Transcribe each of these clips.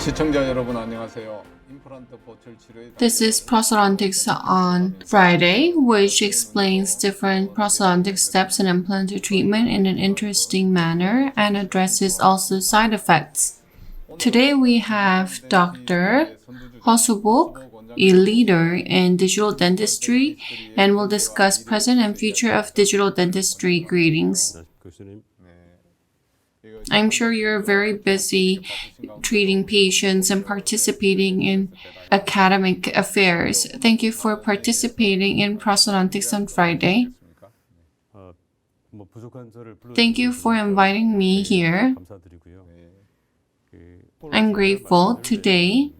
시청자 여러분 안녕하세요. 임플란트 보철 치료에 This is prosthodontics on Friday, which explains different prosthodontic steps in implant treatment in an interesting manner and addresses also side effects. Today we have Dr. Hosubok, a leader in digital dentistry, and will discuss present and future of digital dentistry. Greetings. I'm sure you're very busy treating patients and participating in academic affairs. Thank you for participating in prosthodontics on Friday. Thank you for inviting me here. I'm grateful. Today,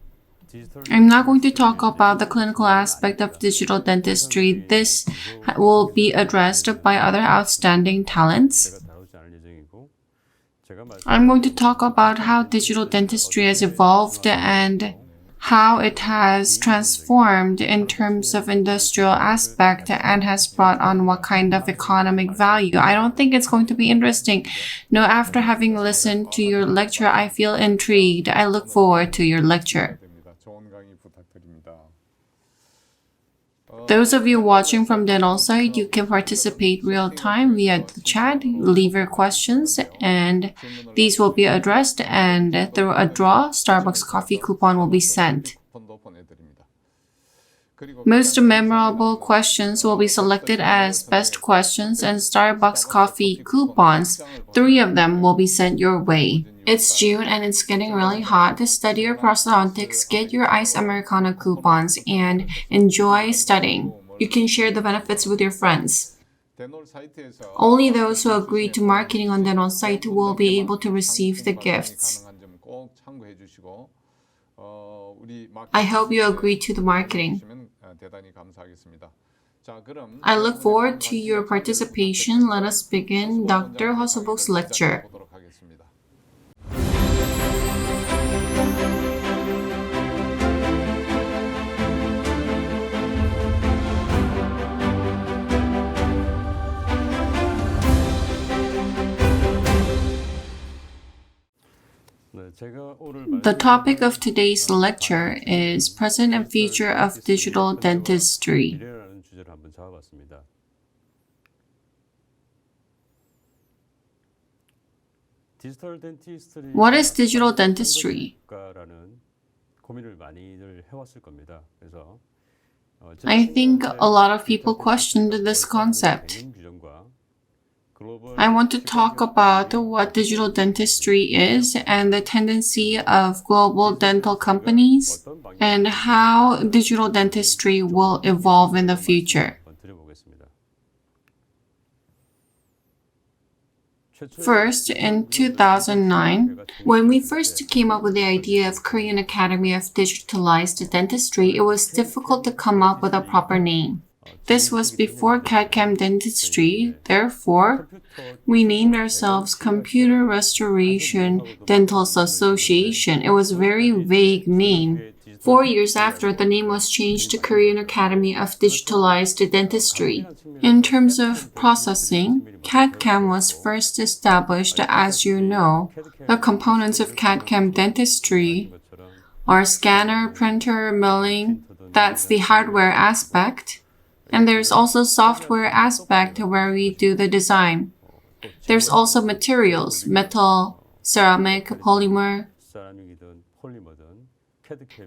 I'm not going to talk about the clinical aspect of digital dentistry. This will be addressed by other outstanding talents. I'm going to talk about how digital dentistry has evolved and how it has transformed in terms of industrial aspect and has brought on what kind of economic value. I don't think it's going to be interesting. No, after having listened to your lecture, I feel intrigued. I look forward to your lecture. Those of you watching from dental site, you can participate real time via the chat, leave your questions, and these will be addressed, and through a draw, Starbucks coffee coupon will be sent. Most memorable questions will be selected as best questions, and Starbucks coffee coupons, 3 of them will be sent your way. It's June and it's getting really hot. To study your prosthodontics, get your Ice Americano coupons and enjoy studying. You can share the benefits with your friends. Only those who agree to marketing on dental site will be able to receive the gifts. I hope you agree to the marketing. I look forward to your participation. Let us begin Dr. Hosubok's lecture. The topic of today's lecture is present and future of digital dentistry. What is digital dentistry? I think a lot of people questioned this concept. I want to talk about what digital dentistry is and the tendency of global dental companies and how digital dentistry will evolve in the future. First, in 2009, when we first came up with the idea of Korean Academy of Digitalized Dentistry, it was difficult to come up with a proper name. This was before CAD/CAM dentistry, therefore, we named ourselves Computer Restoration Dentals Association. It was a very vague name. 4 years after, the name was changed to Korean Academy of Digitalized Dentistry. In terms of processing, CAD/CAM was first established. As you know, the components of CAD/CAM dentistry are scanner, printer, milling. That's the hardware aspect. And there's also software aspect where we do the design. There's also materials, metal, ceramic, polymer.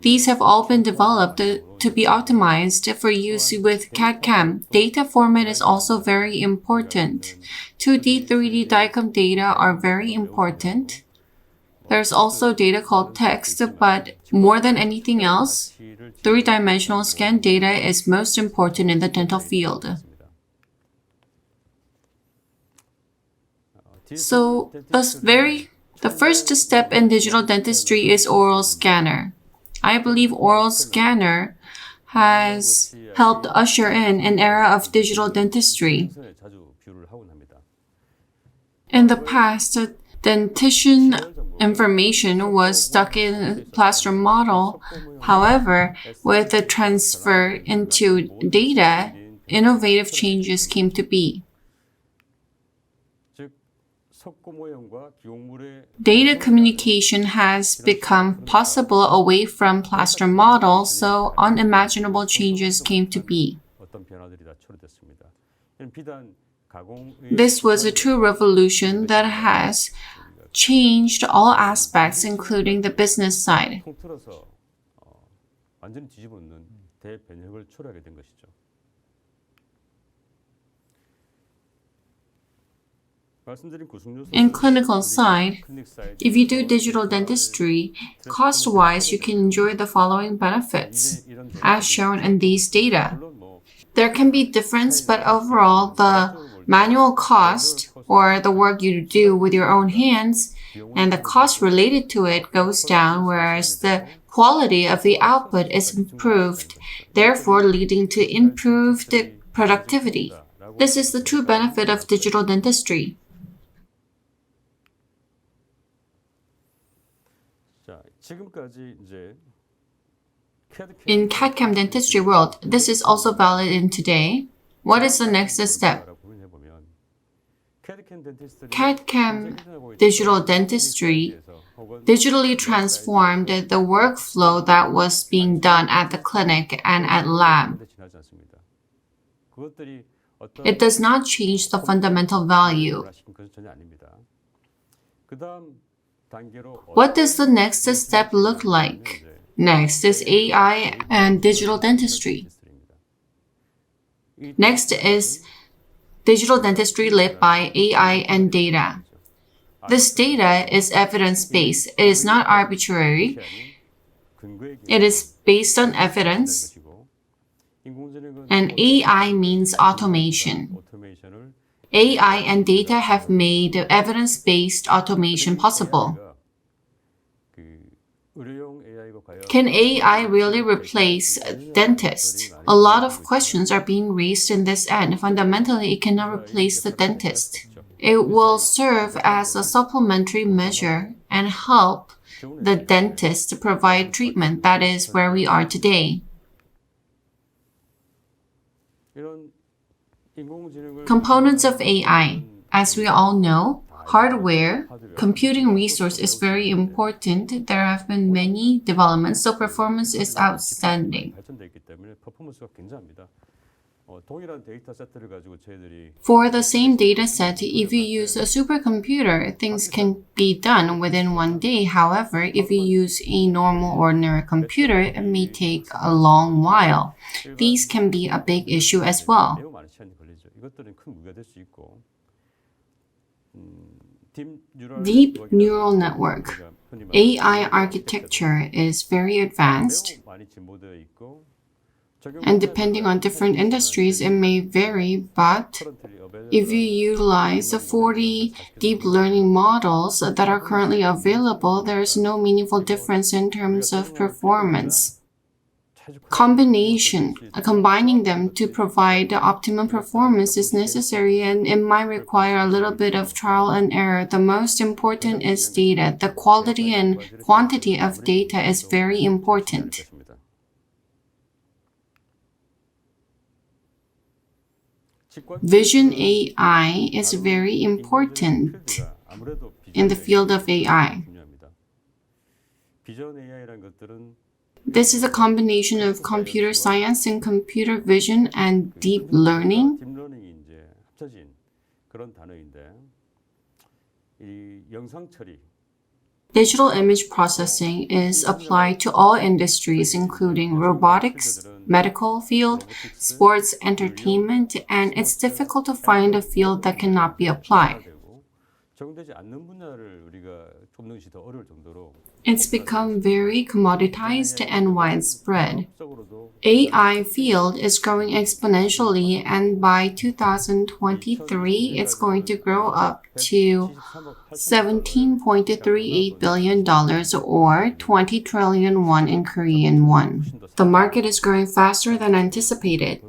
These have all been developed to be optimized for use with CAD/CAM. Data format is also very important. 2D, 3D DICOM data are very important. There's also data called text, but more than anything else, 3-dimensional scan data is most important in the dental field. So, the first step in digital dentistry is oral scanner. I believe oral scanner has helped usher in an era of digital dentistry. In the past, dentition information was stuck in plastron model. However, with the transfer into data, innovative changes came to be. Data communication has become possible away from plaster models, so unimaginable changes came to be. This was a true revolution that has changed all aspects, including the business side. In clinical side, if you do digital dentistry, cost-wise, you can enjoy the following benefits, as shown in these data. There can be difference, but overall, the manual cost, or the work you do with your own hands, and the cost related to it goes down, whereas the quality of the output is improved, therefore leading to improved productivity. This is the true benefit of digital dentistry. In CAD/CAM dentistry world, this is also valid in today. What is the next step? CAD/CAM digital dentistry digitally transformed the workflow that was being done at the clinic and at lab. It does not change the fundamental value. What does the next step look like? Next is AI and digital dentistry. Next is digital dentistry led by AI and data. This data is evidence-based. It is not arbitrary. It is based on evidence. And AI means automation. AI and data have made evidence-based automation possible. Can AI really replace dentists? A lot of questions are being raised in this end. Fundamentally, it cannot replace the dentist. It will serve as a supplementary measure and help the dentist to provide treatment. That is where we are today. Components of AI. As we all know, hardware, computing resource is very important. There have been many developments, so performance is outstanding. For the same data set, if you use a supercomputer, things can be done within one day. However, if you use a normal ordinary computer, it may take a long while. These can be a big issue as well. Deep neural network. AI architecture is very advanced, and depending on different industries, it may vary, but if you utilize the 40 deep learning models that are currently available, there is no meaningful difference in terms of performance. Combining them to provide the optimum performance is necessary, and it might require a little bit of trial and error. The most important is data. The quality and quantity of data is very important. Vision AI is very important in the field of AI. This is a combination of computer science and computer vision and deep learning. Digital image processing is applied to all industries, including robotics, medical field, sports, entertainment, and it's difficult to find a field that cannot be applied. It's become very commoditized and widespread. AI field is growing exponentially, and by 2023, it's going to grow up to $17.38 billion or 20 trillion won in Korean won. The market is growing faster than anticipated.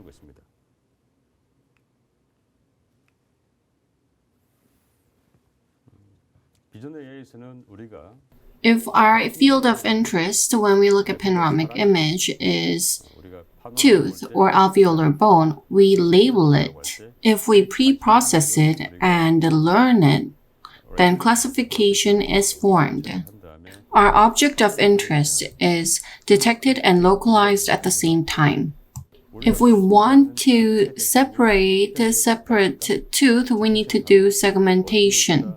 If our field of interest when we look at panoramic image is tooth or alveolar bone, we label it. If we pre-process it and learn it, then classification is formed. Our object of interest is detected and localized at the same time. If we want to separate a separate tooth, we need to do segmentation.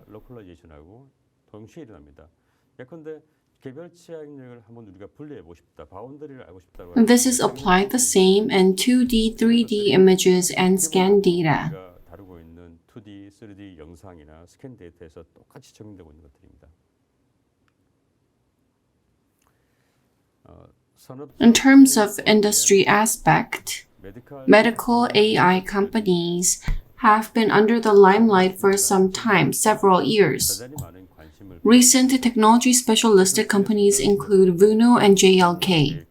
This is applied the same in 2D, 3D images and scan data. In terms of industry aspect, medical AI companies have been under the limelight for some time, several years. Recent technology specialistic companies include Vuno and JLK.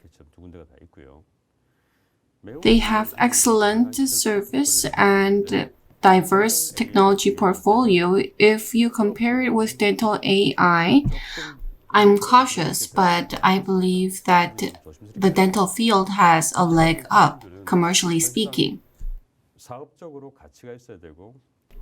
They have excellent service and diverse technology portfolio. If you compare it with dental AI, I'm cautious, but I believe that the dental field has a leg up, commercially speaking.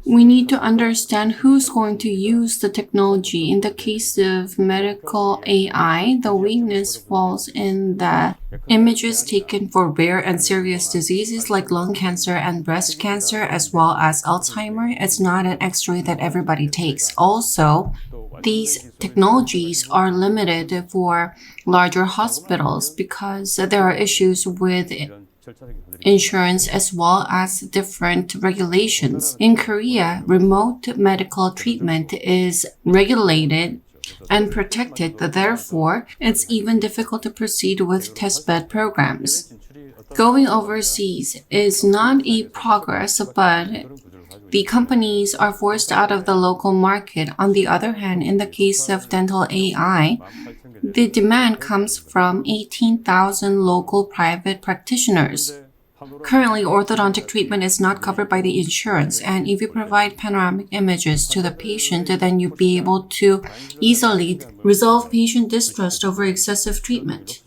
We need to understand who's going to use the technology. In the case of medical AI, the weakness falls in the images taken for rare and serious diseases like lung cancer and breast cancer, as well as Alzheimer. It's not an X-ray that everybody takes. Also, these technologies are limited for larger hospitals because there are issues with insurance as well as different regulations. In Korea, remote medical treatment is regulated and protected. Therefore, it's even difficult to proceed with testbed programs. Going overseas is not a progress, but the companies are forced out of the local market. On the other hand, in the case of dental AI, the demand comes from 18,000 local private practitioners. Currently, orthodontic treatment is not covered by the insurance, and if you provide panoramic images to the patient, then you'll be able to easily resolve patient distrust over excessive treatment.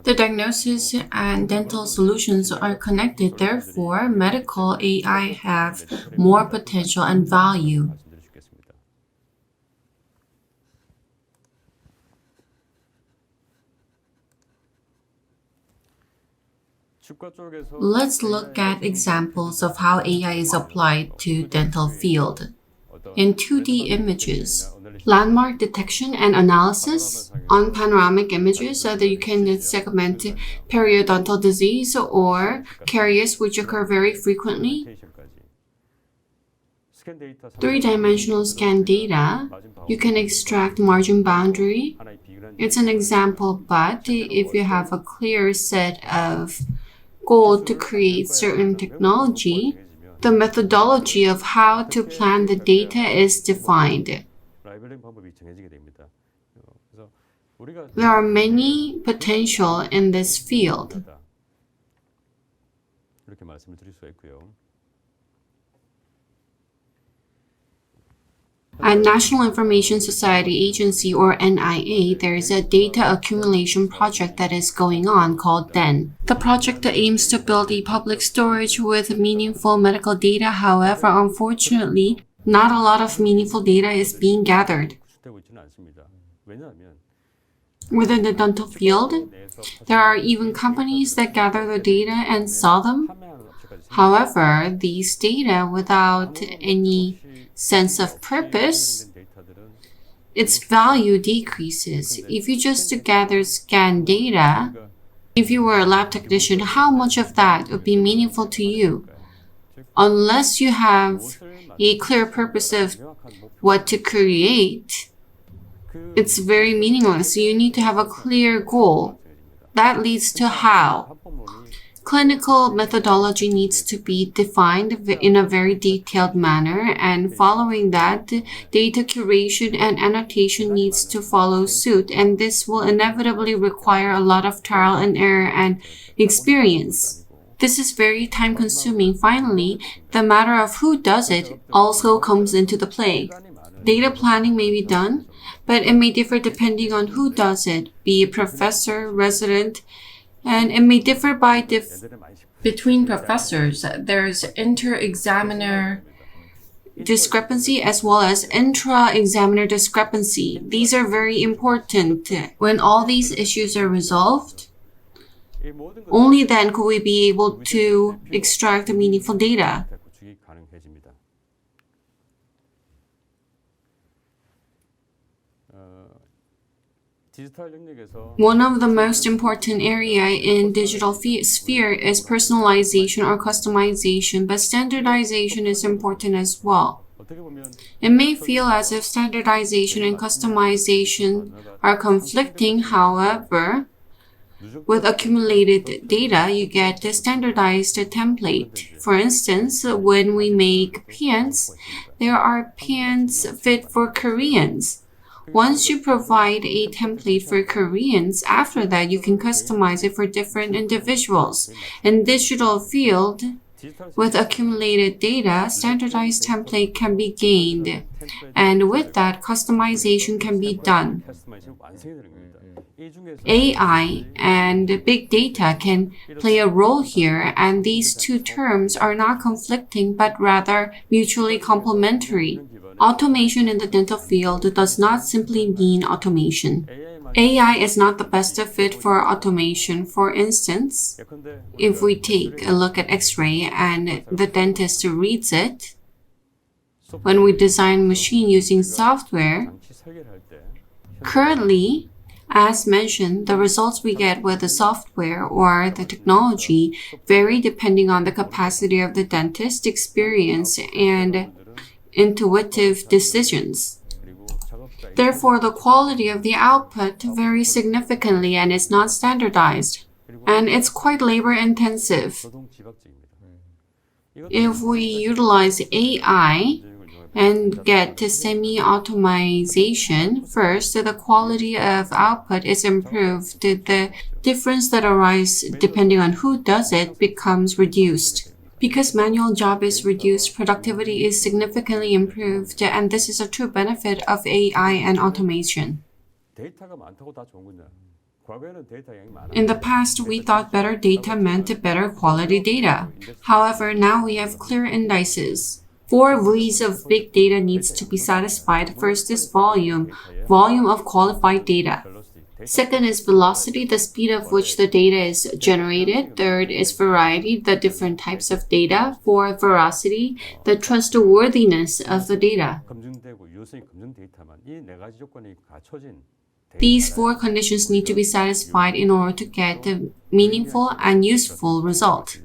The diagnosis and dental solutions are connected, therefore, medical AI have more potential and value. Let's look at examples of how AI is applied to dental field. In 2D images, landmark detection and analysis on panoramic images so that you can segment periodontal disease or caries which occur very frequently. Three-dimensional scan data, you can extract margin boundary. It's an example, but if you have a clear set of goal to create certain technology, the methodology of how to plan the data is defined. There are many potential in this field. At National Information Society Agency, or NIA, there is a data accumulation project that is going on called DEN. The project aims to build a public storage with meaningful medical data. However, unfortunately, not a lot of meaningful data is being gathered. Within the dental field, there are even companies that gather the data and sell them. However, these data without any sense of purpose, its value decreases. If you just gather scan data, if you were a lab technician, how much of that would be meaningful to you? Unless you have a clear purpose of what to create, it's very meaningless. You need to have a clear goal. That leads to how. Clinical methodology needs to be defined in a very detailed manner, and following that, data curation and annotation needs to follow suit, and this will inevitably require a lot of trial and error and experience. This is very time-consuming. Finally, the matter of who does it also comes into the play. Data planning may be done, but it may differ depending on who does it, be it professor, resident, and it may differ between professors. There's inter-examiner discrepancy as well as intra-examiner discrepancy. These are very important. When all these issues are resolved, only then could we be able to extract meaningful data. One of the most important area in digital sphere is personalization or customization, but standardization is important as well. It may feel as if standardization and customization are conflicting. However, with accumulated data, you get a standardized template. For instance, when we make pants, there are pants fit for Koreans. Once you provide a template for Koreans, after that you can customize it for different individuals. In digital field, with accumulated data, standardized template can be gained, and with that, customization can be done. AI and big data can play a role here, and these two terms are not conflicting but rather mutually complementary. Automation in the dental field does not simply mean automation. AI is not the best fit for automation. For instance, if we take a look at X-ray and the dentist reads it, when we design machine using software, currently, as mentioned, the results we get with the software or the technology vary depending on the capacity of the dentist, experience, and intuitive decisions. Therefore, the quality of the output varies significantly and is not standardized, and it's quite labor-intensive. If we utilize AI and get to semi-automation, first, the quality of output is improved. The difference that arises depending on who does it becomes reduced. Because manual job is reduced, productivity is significantly improved, and this is a true benefit of AI and automation. In the past, we thought better data meant better quality data. However, now we have clear indices. 4 V's of big data needs to be satisfied. First is volume of qualified data. Second is velocity, the speed of which the data is generated. Third is variety, the different types of data. Fourth, veracity, the trustworthiness of the data. These 4 conditions need to be satisfied in order to get a meaningful and useful result.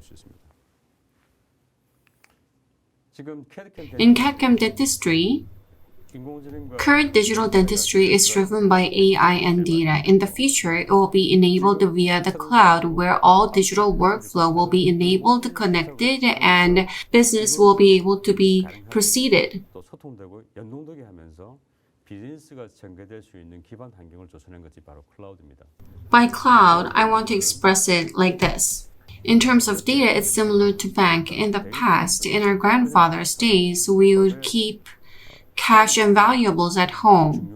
In CAD/CAM dentistry, current digital dentistry is driven by AI and data. In the future, it will be enabled via the cloud, where all digital workflow will be enabled, connected, and business will be able to be proceeded. By cloud, I want to express it like this. In terms of data, it's similar to bank. In the past, in our grandfather's days, we would keep cash and valuables at home.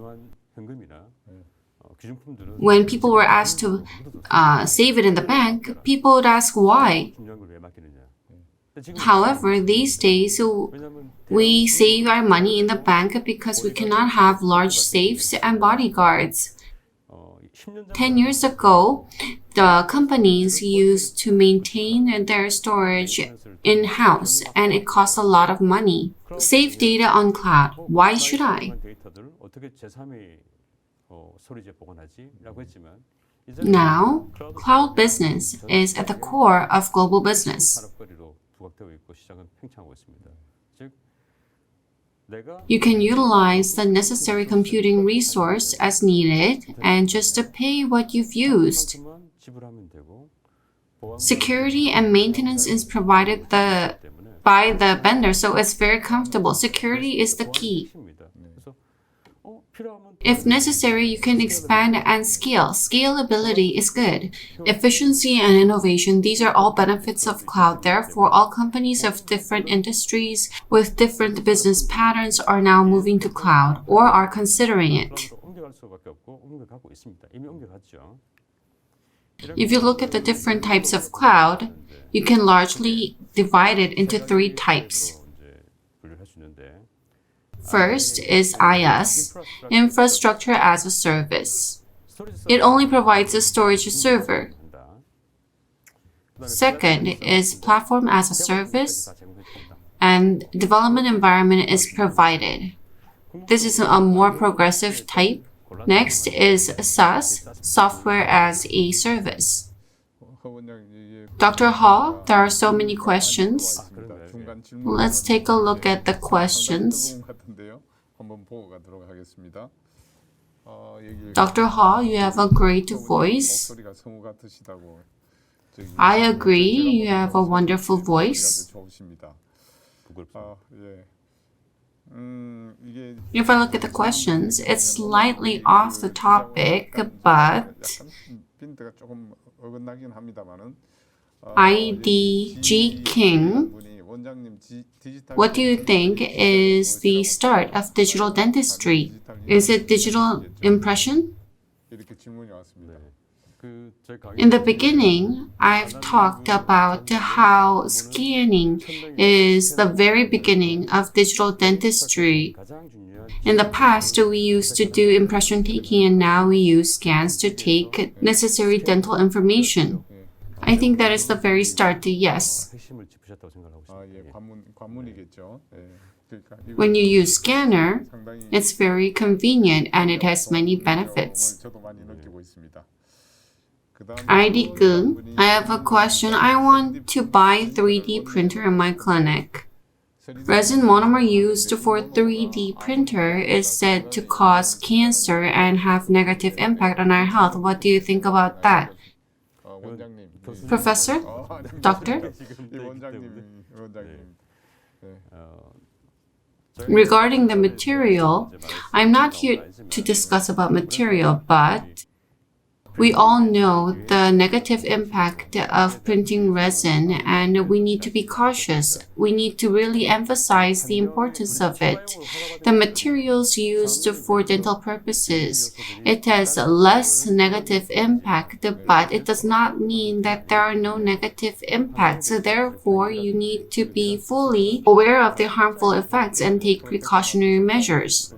When people were asked to save it in the bank, people would ask why. However, these days, we save our money in the bank because we cannot have large safes and bodyguards. 10 years ago, the companies used to maintain their storage in-house, and it costs a lot of money. Save data on cloud. Why should I? Now, cloud business is at the core of global business. You can utilize the necessary computing resource as needed and just pay what you've used. Security and maintenance is provided by the vendor, so it's very comfortable. Security is the key. If necessary, you can expand and scale. Scalability is good. Efficiency and innovation, these are all benefits of cloud. Therefore, all companies of different industries with different business patterns are now moving to cloud or are considering it. If you look at the different types of cloud, you can largely divide it into 3 types. First is IS, Infrastructure as a Service. It only provides a storage server. Second is Platform as a Service, and development environment is provided. This is a more progressive type. Next is SaaS, Software as a Service. Dr. Hall, there are so many questions. Let's take a look at the questions. Dr. Hall, you have a great voice. I agree, you have a wonderful voice. If I look at the questions, it's slightly off the topic, but IDG King, what do you think is the start of digital dentistry? Is it digital impression? In the beginning, I've talked about how scanning is the very beginning of digital dentistry. In the past, we used to do impression taking, and now we use scans to take necessary dental information. I think that is the very start to yes. When you use scanner, it's very convenient and it has many benefits. ID Gung, I have a question. I want to buy 3D printer in my clinic. Resin monomer used for 3D printer is said to cause cancer and have negative impact on our health. What do you think about that? Professor? Doctor? Regarding the material, I'm not here to discuss about material, but we all know the negative impact of printing resin, and we need to be cautious. We need to really emphasize the importance of it. The materials used for dental purposes, it has less negative impact, but it does not mean that there are no negative impacts. So therefore, you need to be fully aware of the harmful effects and take precautionary measures.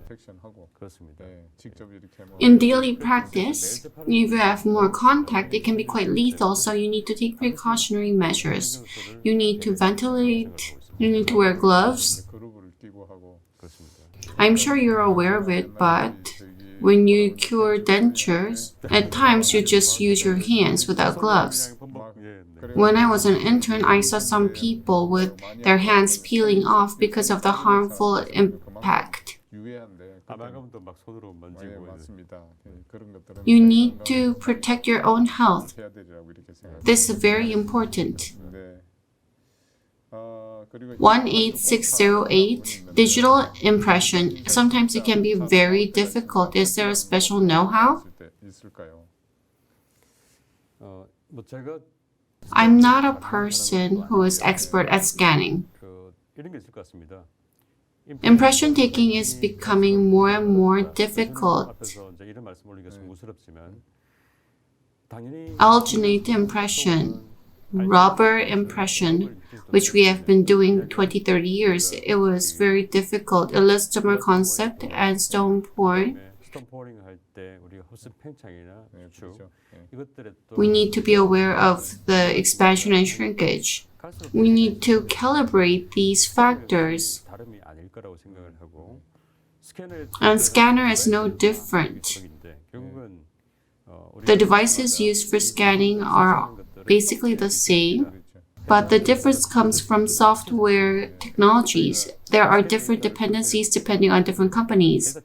In daily practice, if you have more contact, it can be quite lethal, so you need to take precautionary measures. You need to ventilate, you need to wear gloves. I'm sure you're aware of it, but when you cure dentures, at times you just use your hands without gloves. When I was an intern, I saw some people with their hands peeling off because of the harmful impact. You need to protect your own health. This is very important. 18608, digital impression. Sometimes it can be very difficult. Is there a special know-how? I'm not a person who is expert at scanning. Impression taking is becoming more and more difficult. Alginate impression, rubber impression, which we have been doing 20-30 years, it was very difficult. Elastomer concept and stone pouring. We need to be aware of the expansion and shrinkage. We need to calibrate these factors. And scanner is no different. The devices used for scanning are basically the same, but the difference comes from software technologies. There are different dependencies depending on different companies.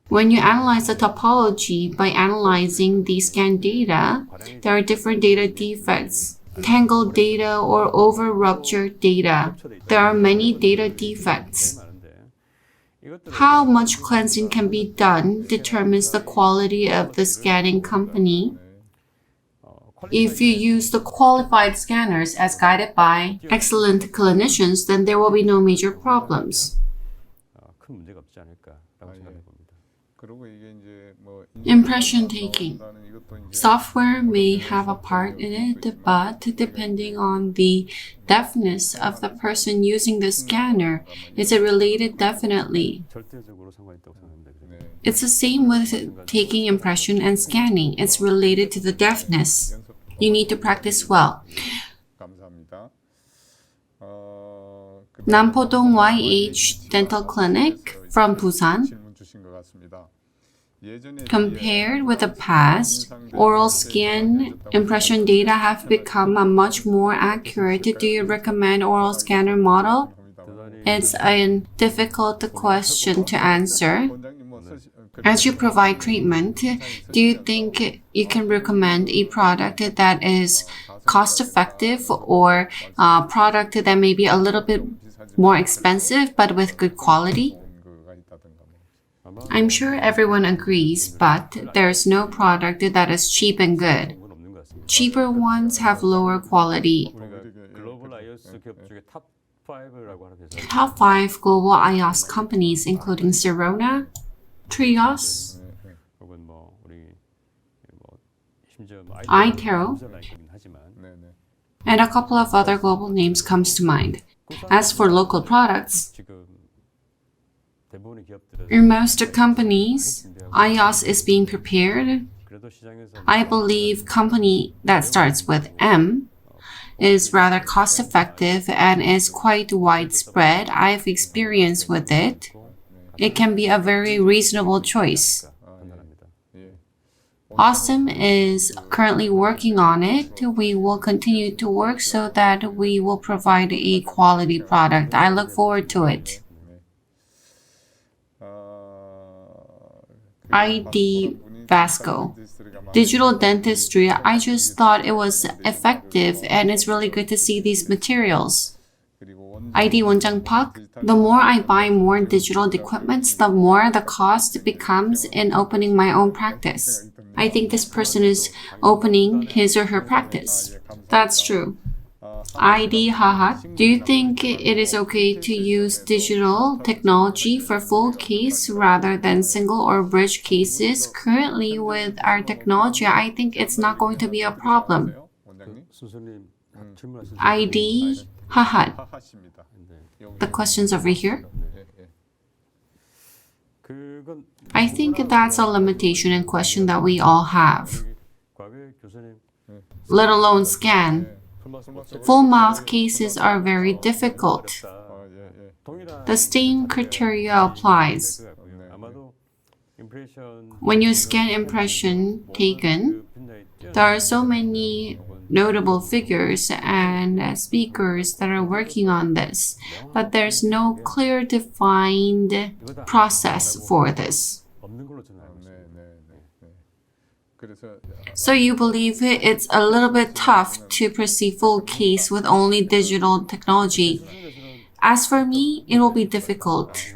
When you analyze the topology by analyzing the scan data, there are different data defects. Tangled data or over-ruptured data. There are many data defects. How much cleansing can be done determines the quality of the scanning company. If you use the qualified scanners as guided by excellent clinicians, then there will be no major problems. Impression taking. Software may have a part in it, but depending on the deafness of the person using the scanner, is it related? Definitely. It's the same with taking impression and scanning. It's related to the deafness. You need to practice well. Nampodong YH Dental Clinic from Busan. Compared with the past, oral scan impression data have become much more accurate. Do you recommend oral scanner model? It's a difficult question to answer. As you provide treatment, do you think you can recommend a product that is cost-effective or a product that may be a little bit more expensive but with good quality? I'm sure everyone agrees, but there's no product that is cheap and good. Cheaper ones have lower quality. Top 5 global iOS companies including Sirona, Trios, iTero, and a couple of other global names comes to mind. As for local products, in most companies, iOS is being prepared. I believe company that starts with M is rather cost-effective and is quite widespread. I've experience with it. It can be a very reasonable choice. Awesome is currently working on it. We will continue to work so that we will provide a quality product. I look forward to it. ID Vasco. Digital dentistry, I just thought it was effective and it's really good to see these materials. ID Wonjang Pak. The more I buy more digital equipments, the more the cost becomes in opening my own practice. I think this person is opening his or her practice. That's true. ID Hahat. Do you think it is okay to use digital technology for full case rather than single or bridge cases? Currently, with our technology, I think it's not going to be a problem. ID Hahat. The question's over here. I think that's a limitation and question that we all have. Let alone scan. Full mouth cases are very difficult. The same criteria applies. When you scan impression taken, there are so many notable figures and speakers that are working on this, but there's no clear defined process for this. So you believe it's a little bit tough to proceed full case with only digital technology. As for me, it will be difficult.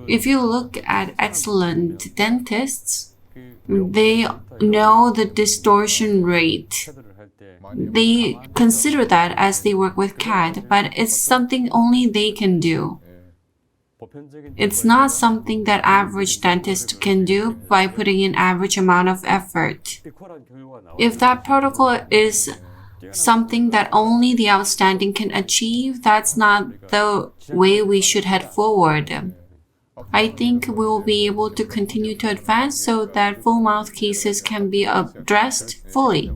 If you look at excellent dentists, they know the distortion rate. They consider that as they work with CAD, but it's something only they can do. It's not something that average dentist can do by putting in average amount of effort. If that protocol is something that only the outstanding can achieve, that's not the way we should head forward. I think we will be able to continue to advance so that full mouth cases can be addressed fully.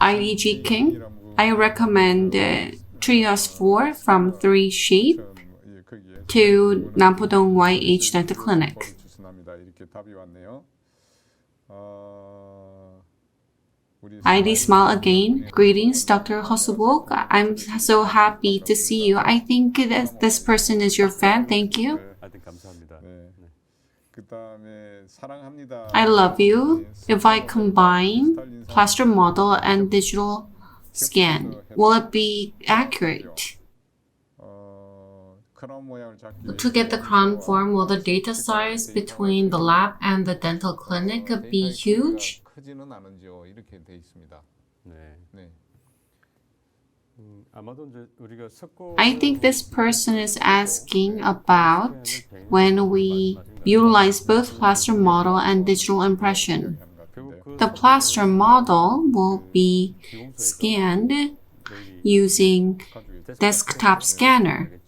IDG King, I recommend Trios 4 from 3 Shape to Nampodong YH Dental Clinic. ID Smile again. Greetings, Dr. Hosubok. I'm so happy to see you. I think that this person is your fan. Thank you. I love you. If I combine plaster model and digital scan, will it be accurate? To get the crown form, will the data size between the lab and the dental clinic be huge? I think this person is asking about when we utilize both plaster model and digital impression. The plaster model will be scanned using desktop scanner.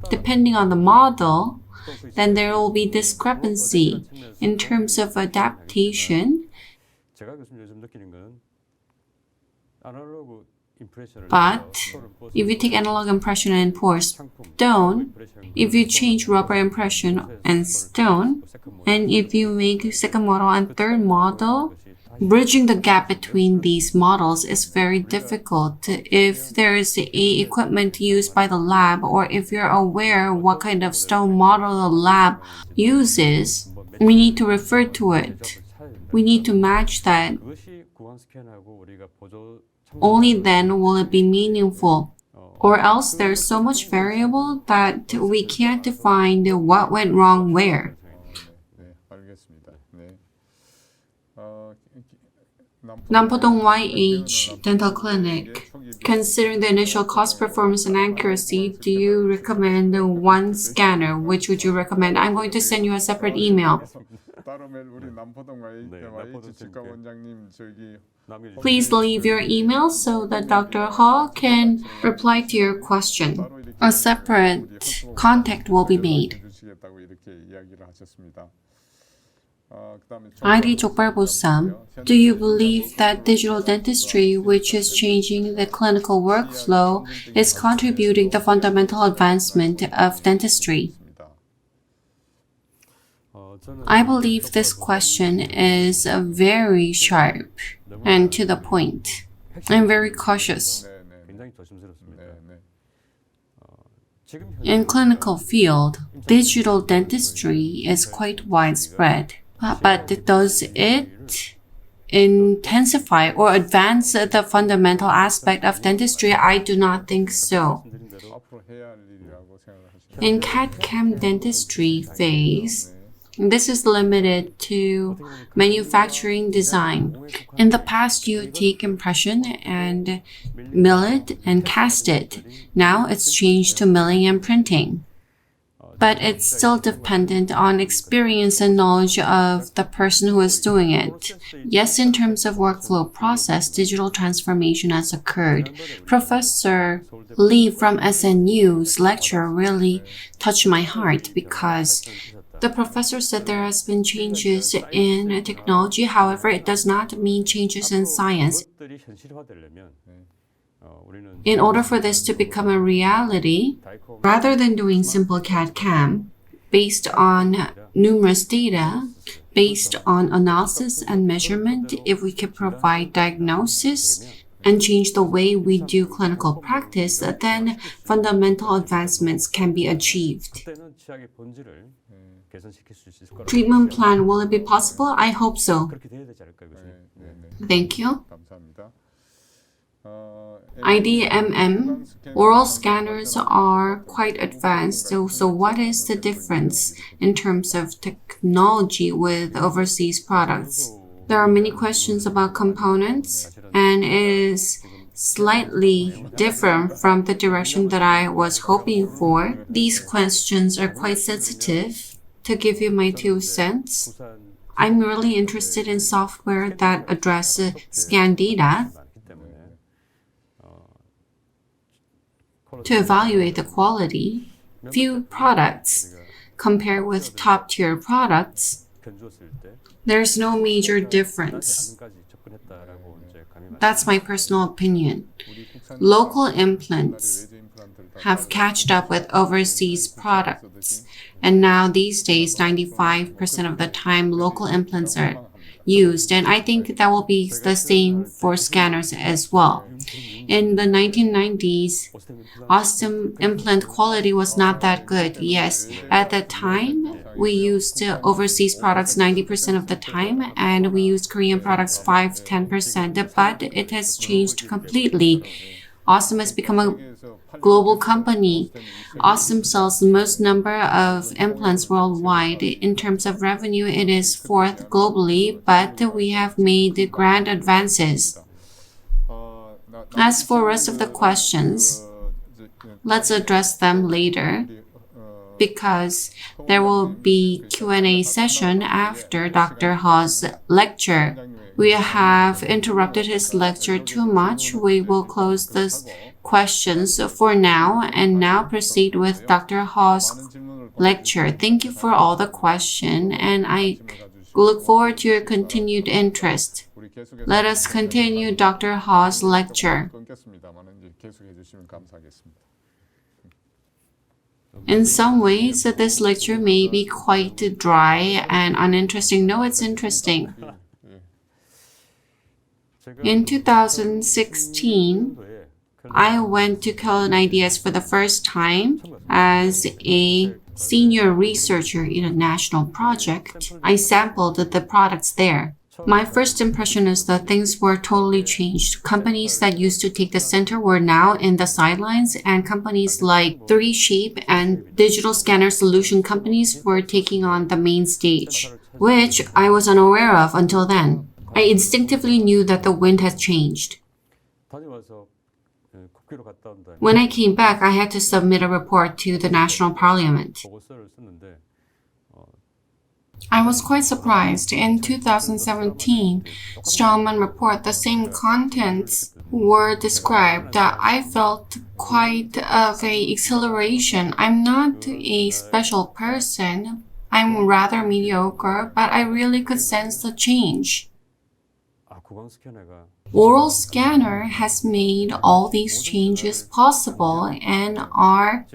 Depending on the model, then there will be discrepancy in terms of adaptation. But if you take analog impression and pour stone, if you change rubber impression and stone, and if you make second model and third model, bridging the gap between these models is very difficult. If there is a equipment used by the lab, or if you're aware what kind of stone model the lab uses, we need to refer to it. We need to match that. Only then will it be meaningful. Or else there's so much variable that we can't define what went wrong where. Nampodong YH Dental Clinic. Considering the initial cost, performance, and accuracy, do you recommend one scanner? Which would you recommend? I'm going to send you a separate email. Please leave your email so that Dr. Hall can reply to your question. A separate contact will be made. ID 족발보쌈. Do you believe that digital dentistry, which is changing the clinical workflow, is contributing the fundamental advancement of dentistry? I believe this question is very sharp and to the point. I'm very cautious. In clinical field, digital dentistry is quite widespread. But does it intensify or advance the fundamental aspect of dentistry? I do not think so. In CAD/CAM dentistry phase, this is limited to manufacturing design. In the past, you take impression and mill it and cast it. Now it's changed to milling and printing. But it's still dependent on experience and knowledge of the person who is doing it. Yes, in terms of workflow process, digital transformation has occurred. Professor Lee from SNU's lecture really touched my heart because the professor said there has been changes in technology. However, it does not mean changes in science. In order for this to become a reality, rather than doing simple CAD/CAM, based on numerous data, based on analysis and measurement, if we could provide diagnosis and change the way we do clinical practice, then fundamental advancements can be achieved. Treatment plan, will it be possible? I hope so. Thank you. IDMM, oral scanners are quite advanced. So what is the difference in terms of technology with overseas products? There are many questions about components and it is slightly different from the direction that I was hoping for. These questions are quite sensitive. To give you my 2 cents, I'm really interested in software that address scan data to evaluate the quality. Few products compared with top-tier products, there's no major difference. That's my personal opinion. Local implants have catched up with overseas products, and now these days 95% of the time local implants are used, and I think that will be the same for scanners as well. In the 1990s, Austin implant quality was not that good. Yes, at that time, we used overseas products 90% of the time, and we used Korean products 5-10%, but it has changed completely. Austin has become a global company. Austin sells the most number of implants worldwide. In terms of revenue, it is 4th globally, but we have made grand advances. As for rest of the questions, let's address them later because there will be Q&A session after Dr. Ha's lecture. We have interrupted his lecture too much. We will close this questions for now and now proceed with Dr. Ha's lecture. Thank you for all the questions and I look forward to your continued interest. Let us continue Dr. Ha's lecture. In some ways, this lecture may be quite dry and uninteresting. No, it's interesting. In 2016, I went to Cullen Ideas for the first time as a senior researcher in a national project. I sampled the products there. My first impression is that things were totally changed. Companies that used to take the center were now in the sidelines, and companies like 3Shape and digital scanner solution companies were taking on the main stage, which I was unaware of until then. I instinctively knew that the wind had changed. When I came back, I had to submit a report to the National Parliament. I was quite surprised. In 2017, Strongman report, the same contents were described. I felt quite of a exhilaration. I'm not a special person. I'm rather mediocre, but I really could sense the change. Oral scanner has made all these changes possible and are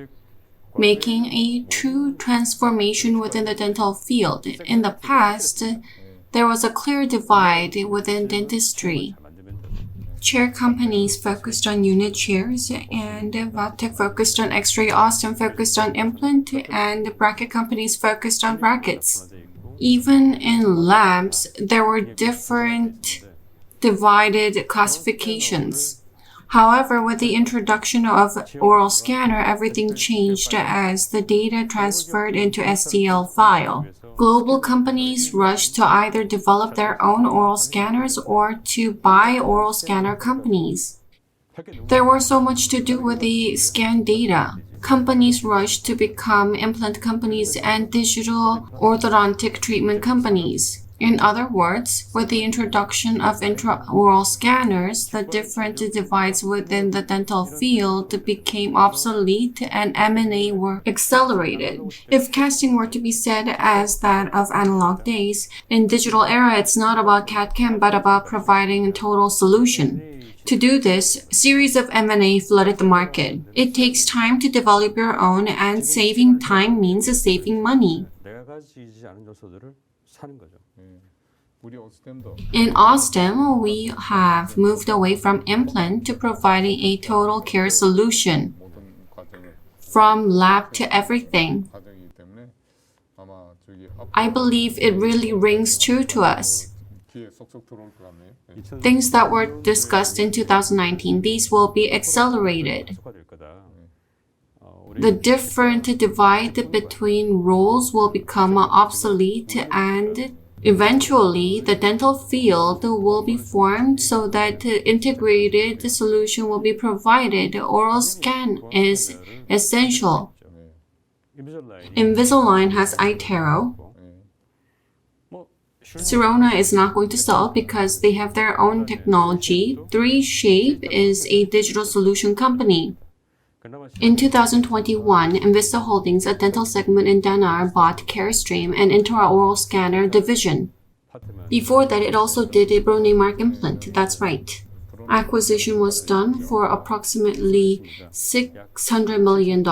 making a true transformation within the dental field. In the past, there was a clear divide within dentistry. Chair companies focused on unit chairs, and Vatek focused on X-ray, Austin focused on implant, and bracket companies focused on brackets. Even in labs, there were different divided classifications. However, with the introduction of oral scanner, everything changed as the data transferred into STL file. Global companies rushed to either develop their own oral scanners or to buy oral scanner companies. There was so much to do with the scan data. Companies rushed to become implant companies and digital orthodontic treatment companies. In other words, with the introduction of intraoral scanners, the different divides within the dental field became obsolete and M&A were accelerated. If casting were to be said as that of analog days, in digital era it's not about CAD/CAM but about providing a total solution. To do this, a series of M&A flooded the market. It takes time to develop your own, and saving time means saving money. In Austin, we have moved away from implant to providing a total care solution, from lab to everything. I believe it really rings true to us. Things that were discussed in 2019, these will be accelerated. The different divide between roles will become obsolete, and eventually the dental field will be formed so that integrated solution will be provided. Oral scan is essential. Invisalign has iTero. Sirona is not going to sell because they have their own technology. 3Shape is a digital solution company. In 2021, Envista Holdings, a dental segment in Danar, bought Carestream, an intraoral scanner division. Before that, it also did a Bronemark implant. That's right. Acquisition was done for approximately $600 million.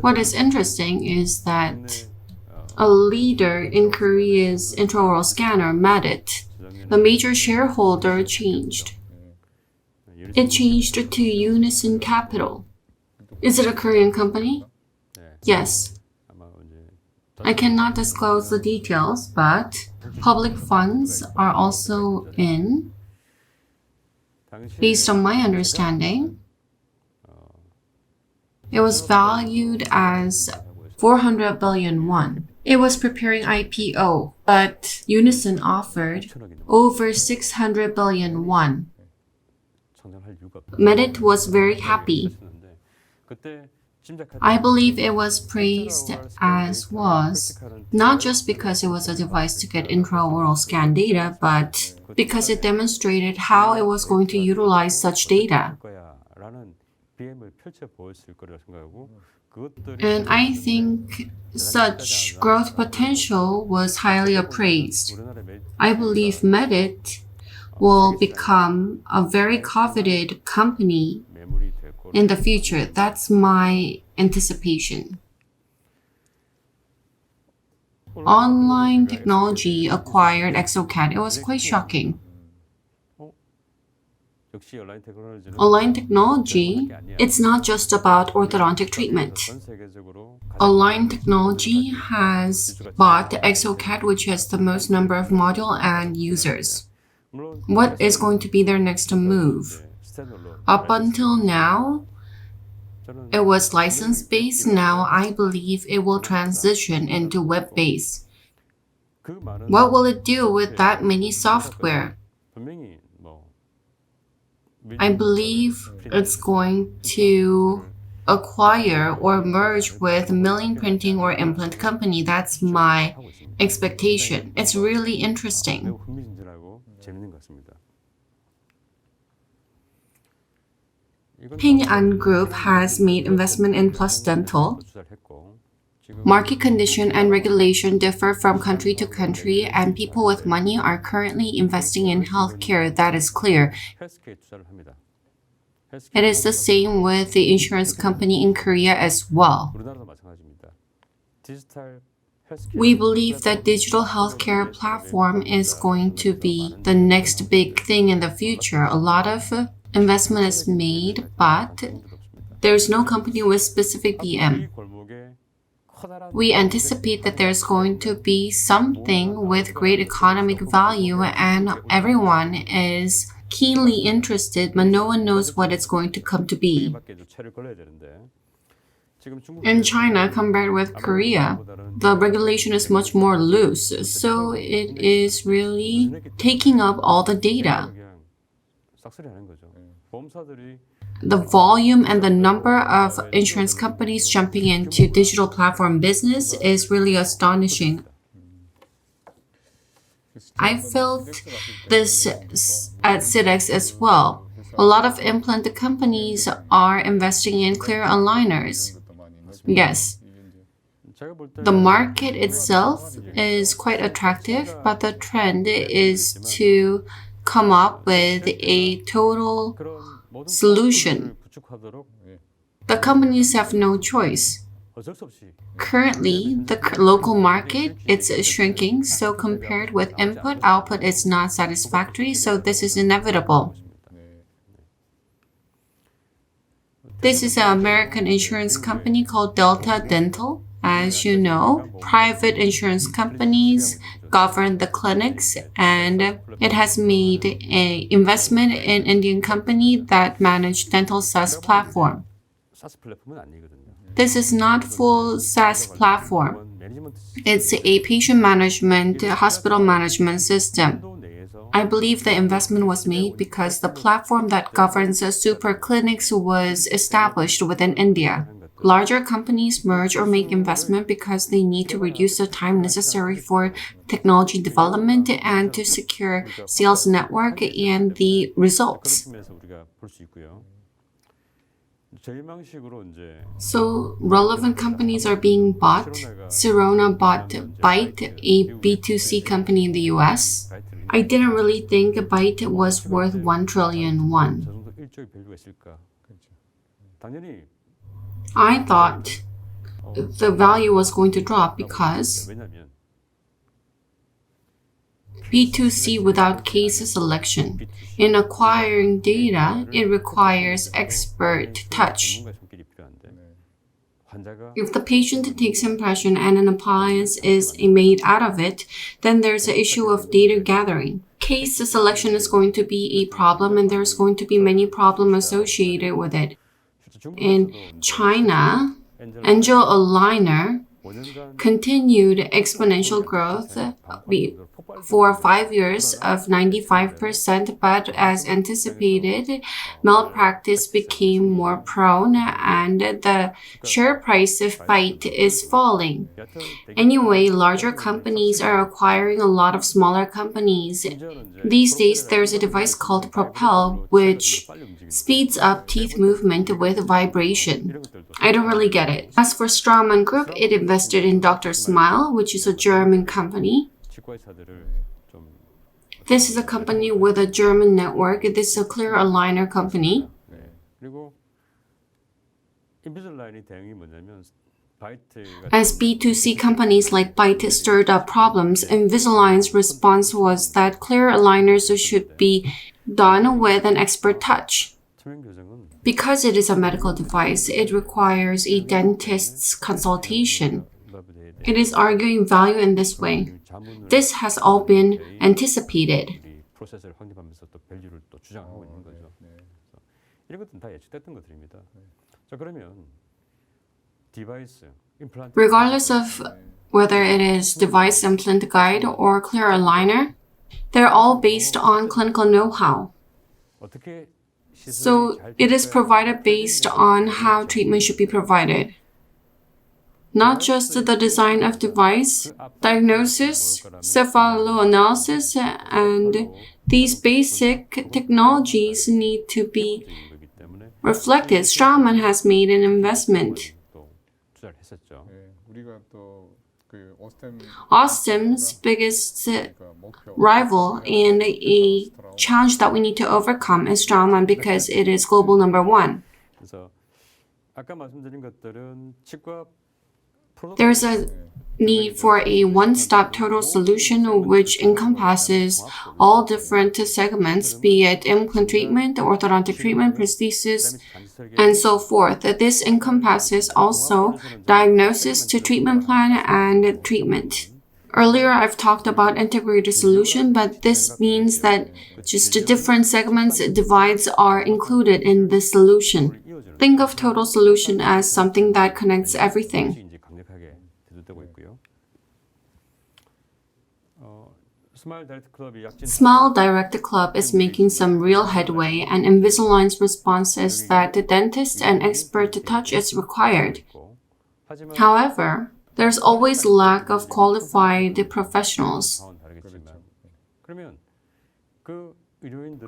What is interesting is that a leader in Korea's intraoral scanner, Medit, the major shareholder, changed. It changed to Unison Capital. Is it a Korean company? Yes. I cannot disclose the details, but public funds are also in. Based on my understanding, it was valued as 400 billion won. It was preparing IPO, but Unison offered over 600 billion won. Medit was very happy. I believe it was praised as was, not just because it was a device to get intraoral scan data, but because it demonstrated how it was going to utilize such data. And I think such growth potential was highly appraised. I believe Medit will become a very coveted company in the future. That's my anticipation. Online technology acquired exocat. It was quite shocking. Online technology, it's not just about orthodontic treatment. Align Technology has bought exocat, which has the most number of module and users. What is going to be their next move? Up until now, it was license-based. Now I believe it will transition into web-based. What will it do with that mini software? I believe it's going to acquire or merge with milling printing or implant company. That's my expectation. It's really interesting. Ping An Group has made investment in Plus Dental. Market condition and regulation differ from country to country, and people with money are currently investing in healthcare. That is clear. It is the same with the insurance company in Korea as well. We believe that digital healthcare platform is going to be the next big thing in the future. A lot of investment is made, but there's no company with specific BM. We anticipate that there's going to be something with great economic value, and everyone is keenly interested, but no one knows what it's going to come to be. In China, compared with Korea, the regulation is much more loose, so it is really taking up all the data. The volume and the number of insurance companies jumping into digital platform business is really astonishing. I felt this at CIDEX as well. A lot of implant companies are investing in clear aligners. Yes. The market itself is quite attractive, but the trend is to come up with a total solution. The companies have no choice. Currently, the local market, it's shrinking, so compared with input, output is not satisfactory, so this is inevitable. This is an American insurance company called Delta Dental. As you know, private insurance companies govern the clinics, and it has made an investment in Indian company that manage dental SaaS platform. This is not full SaaS platform. It's a patient management, hospital management system. I believe the investment was made because the platform that governs super clinics was established within India. Larger companies merge or make investment because they need to reduce the time necessary for technology development and to secure sales network and the results. So relevant companies are being bought. Sirona bought Byte, a B2C company in the US. I didn't really think Byte was worth 1 trillion won. I thought the value was going to drop because B2C without case selection. In acquiring data, it requires expert touch. If the patient takes impression and an appliance is made out of it, then there's an issue of data gathering. Case selection is going to be a problem, and there's going to be many problems associated with it. In China, Angel Aligner continued exponential growth for 5 years of 95%, but as anticipated, malpractice became more prone and the share price fight is falling. Anyway, larger companies are acquiring a lot of smaller companies. These days, there's a device called Propel, which speeds up teeth movement with vibration. I don't really get it. As for Straumann Group, it invested in Dr. Smile, which is a German company. This is a company with a German network. This is a clear aligner company. As B2C companies like Byte stirred up problems, Invisalign's response was that clear aligners should be done with an expert touch. Because it is a medical device, it requires a dentist's consultation. It is arguing value in this way. This has all been anticipated. Regardless of whether it is device implant guide or clear aligner, they're all based on clinical know-how. So it is provided based on how treatment should be provided. Not just the design of device, diagnosis, cephaloanalysis, and these basic technologies need to be reflected. Straumann has made an investment. Ostem's biggest rival and a challenge that we need to overcome is Straumann because it is global number one. There's a need for a one-stop total solution which encompasses all different segments, be it implant treatment, orthodontic treatment, prosthesis, and so forth. This encompasses also diagnosis to treatment plan and treatment. Earlier, I've talked about integrated solution, but this means that just the different segments, divides are included in this solution. Think of total solution as something that connects everything. Smile Direct Club is making some real headway, and Invisalign's response is that the dentist and expert touch is required. However, there's always lack of qualified professionals.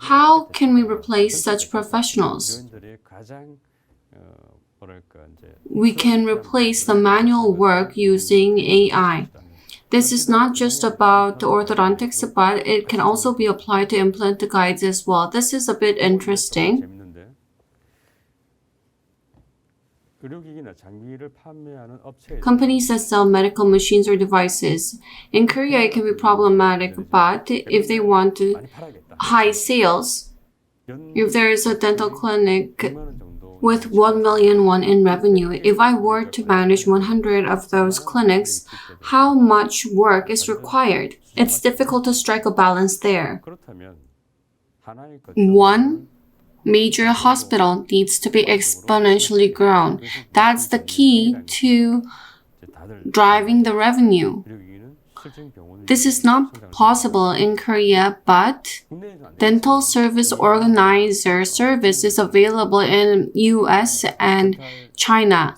How can we replace such professionals? We can replace the manual work using AI. This is not just about orthodontics, but it can also be applied to implant guides as well. This is a bit interesting. Companies that sell medical machines or devices. In Korea, it can be problematic, but if they want high sales, if there is a dental clinic with 1 million won in revenue, if I were to manage 100 of those clinics, how much work is required? It's difficult to strike a balance there. One major hospital needs to be exponentially grown. That's the key to driving the revenue. This is not possible in Korea, but dental service organizer service is available in US and China.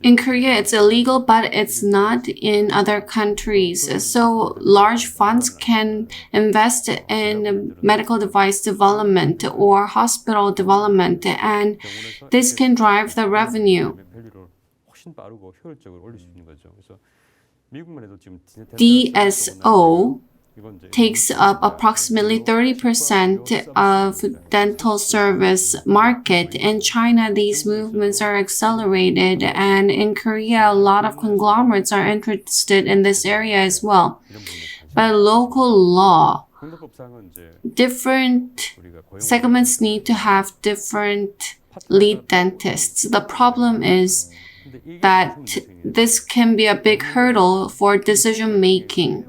In Korea, it's illegal, but it's not in other countries. So large funds can invest in medical device development or hospital development, and this can drive the revenue. DSO takes up approximately 30% of dental service market. In China, these movements are accelerated, and in Korea, a lot of conglomerates are interested in this area as well. By local law, different segments need to have different lead dentists. The problem is that this can be a big hurdle for decision making.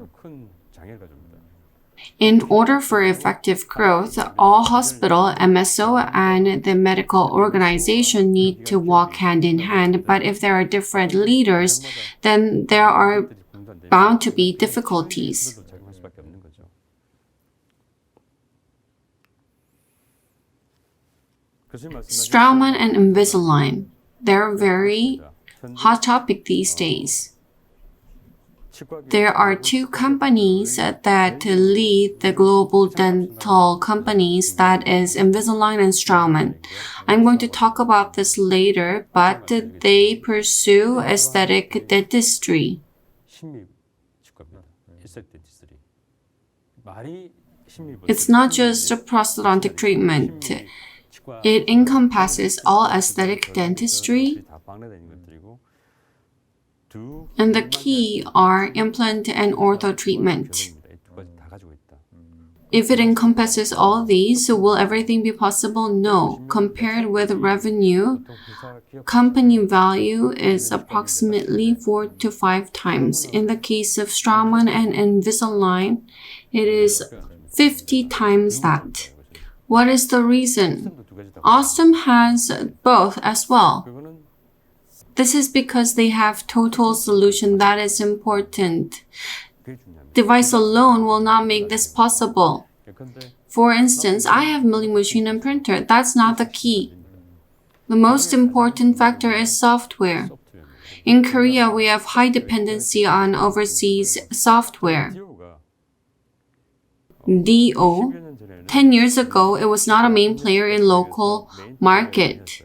In order for effective growth, all hospital, MSO, and the medical organization need to walk hand in hand. But if there are different leaders, then there are bound to be difficulties. Straumann and Invisalign. They're a very hot topic these days. There are two companies that lead the global dental companies, that is Invisalign and Straumann. I'm going to talk about this later, but they pursue aesthetic dentistry. It's not just a prosthodontic treatment. It encompasses all aesthetic dentistry, and the key are implant and ortho treatment. If it encompasses all these, will everything be possible? No. Compared with revenue, company value is approximately 4 to 5 times. In the case of Straumann and Invisalign, it is 50 times that. What is the reason? Ostom has both as well. This is because they have total solution. That is important. Device alone will not make this possible. For instance, I have milling machine and printer. That's not the key. The most important factor is software. In Korea, we have high dependency on overseas software. DO. 10 years ago, it was not a main player in local market.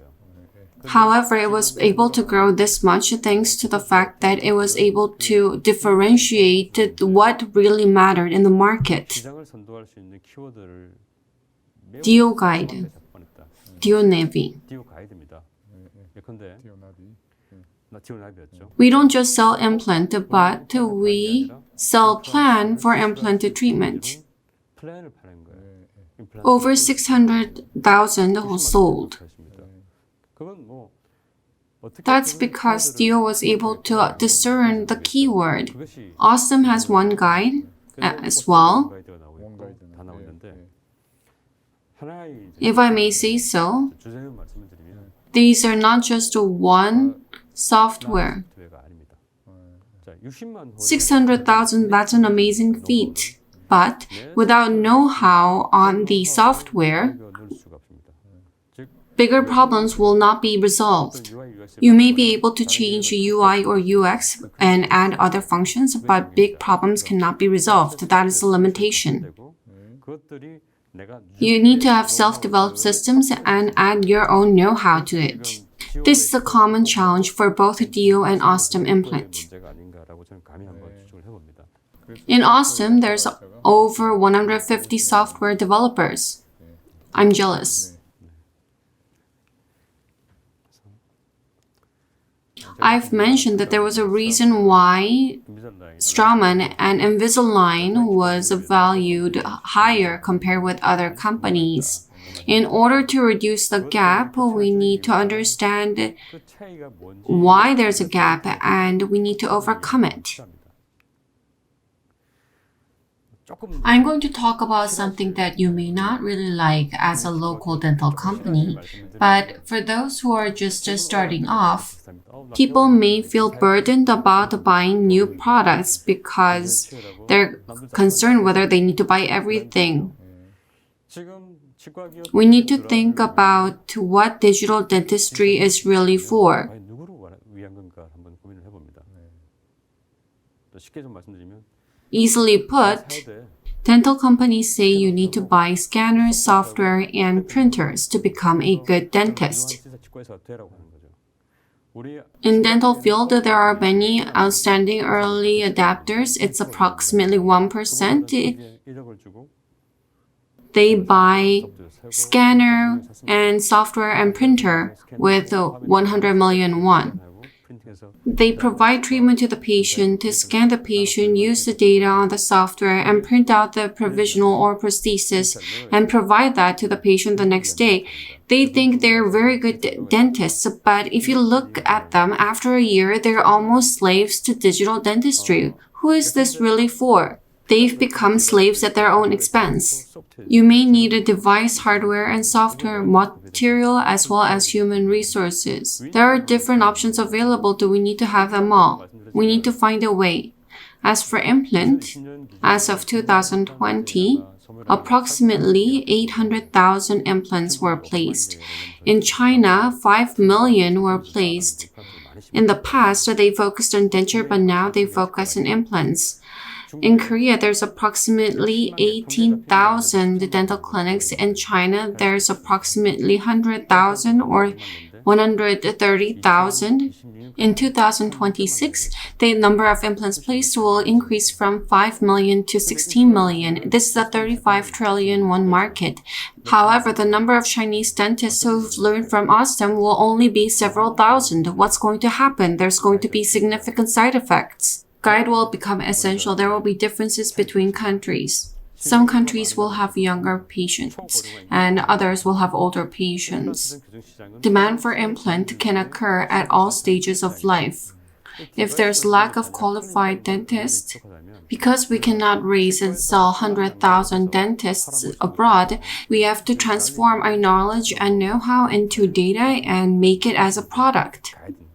However, it was able to grow this much thanks to the fact that it was able to differentiate what really mattered in the market. DO Guide, DO Navi. We don't just sell implant, but we sell plan for implant treatment. Over 600,000 sold. That's because DO was able to discern the keyword. Ostom has one guide as well. If I may say so, these are not just one software. 600,000, that's an amazing feat. But without know-how on the software, bigger problems will not be resolved. You may be able to change UI or UX and add other functions, but big problems cannot be resolved. That is a limitation. You need to have self-developed systems and add your own know-how to it. This is a common challenge for both DO and Ostom implant. In Ostom, there's over 150 software developers. I'm jealous. I've mentioned that there was a reason why Straumann and Invisalign was valued higher compared with other companies. In order to reduce the gap, we need to understand why there's a gap and we need to overcome it. I'm going to talk about something that you may not really like as a local dental company, but for those who are just starting off, people may feel burdened about buying new products because they're concerned whether they need to buy everything. We need to think about what digital dentistry is really for. Easily put, dental companies say you need to buy scanners, software, and printers to become a good dentist. In dental field, there are many outstanding early adapters. It's approximately 1%. They buy scanner and software and printer with 100 million won. They provide treatment to the patient, to scan the patient, use the data on the software, and print out the provisional or prosthesis and provide that to the patient the next day. They think they're very good dentists, but if you look at them after a year, they're almost slaves to digital dentistry. Who is this really for? They've become slaves at their own expense. You may need a device, hardware, and software, material, as well as human resources. There are different options available. Do we need to have them all? We need to find a way. As for implant, as of 2020, approximately 800,000 implants were placed. In China, 5 million were placed. In the past, they focused on denture, but now they focus on implants. In Korea, there's approximately 18,000 dental clinics. In China, there's approximately 100,000 or 130,000. In 2026, the number of implants placed will increase from 5 million to 16 million. This is a 35 trillion won market. However, the number of Chinese dentists who've learned from Austin will only be several thousand. What's going to happen? There's going to be significant side effects. Guide will become essential. There will be differences between countries. Some countries will have younger patients, and others will have older patients. Demand for implant can occur at all stages of life. If there's lack of qualified dentists, because we cannot raise and sell 100,000 dentists abroad, we have to transform our knowledge and know-how into data and make it as a product.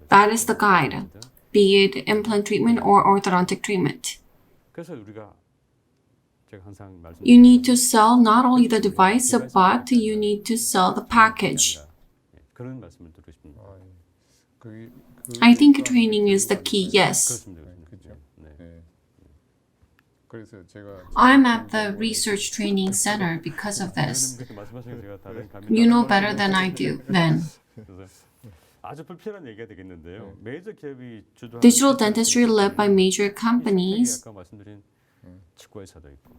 That is the guide, be it implant treatment or orthodontic treatment. You need to sell not only the device, but you need to sell the package. I think training is the key, yes. I'm at the research training center because of this. You know better than I do, then. Digital dentistry led by major companies.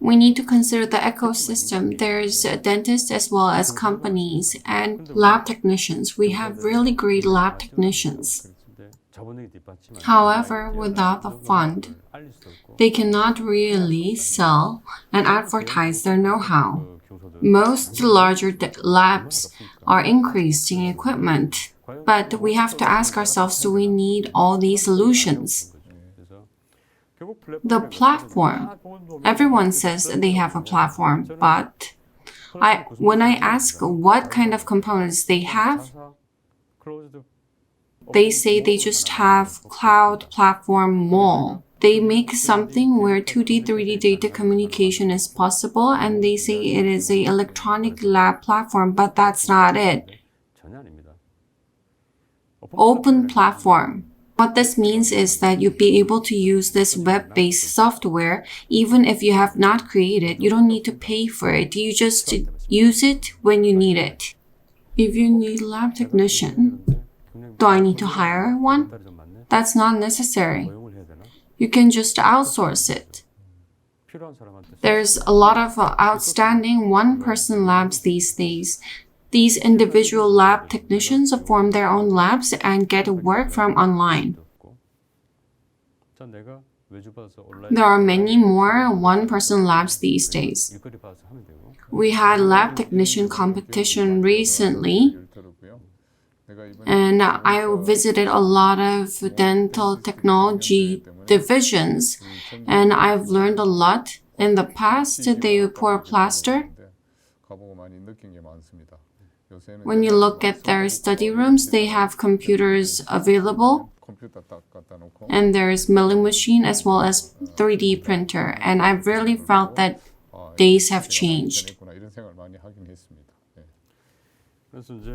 We need to consider the ecosystem. There's dentists as well as companies and lab technicians. We have really great lab technicians. However, without the fund, they cannot really sell and advertise their know-how. Most larger labs are increasing equipment, but we have to ask ourselves, do we need all these solutions? The platform. Everyone says they have a platform, but when I ask what kind of components they have, they say they just have cloud platform mall. They make something where 2D, 3D data communication is possible, and they say it is an electronic lab platform, but that's not it. Open platform. What this means is that you'll be able to use this web-based software even if you have not created. You don't need to pay for it. You just use it when you need it. If you need a lab technician, do I need to hire one? That's not necessary. You can just outsource it. There's a lot of outstanding one-person labs these days. These individual lab technicians form their own labs and get work from online. There are many more one-person labs these days. We had lab technician competition recently, and I visited a lot of dental technology divisions, and I've learned a lot. In the past, they would pour plaster. When you look at their study rooms, they have computers available, and there's milling machine as well as 3D printer, and I've really felt that days have changed.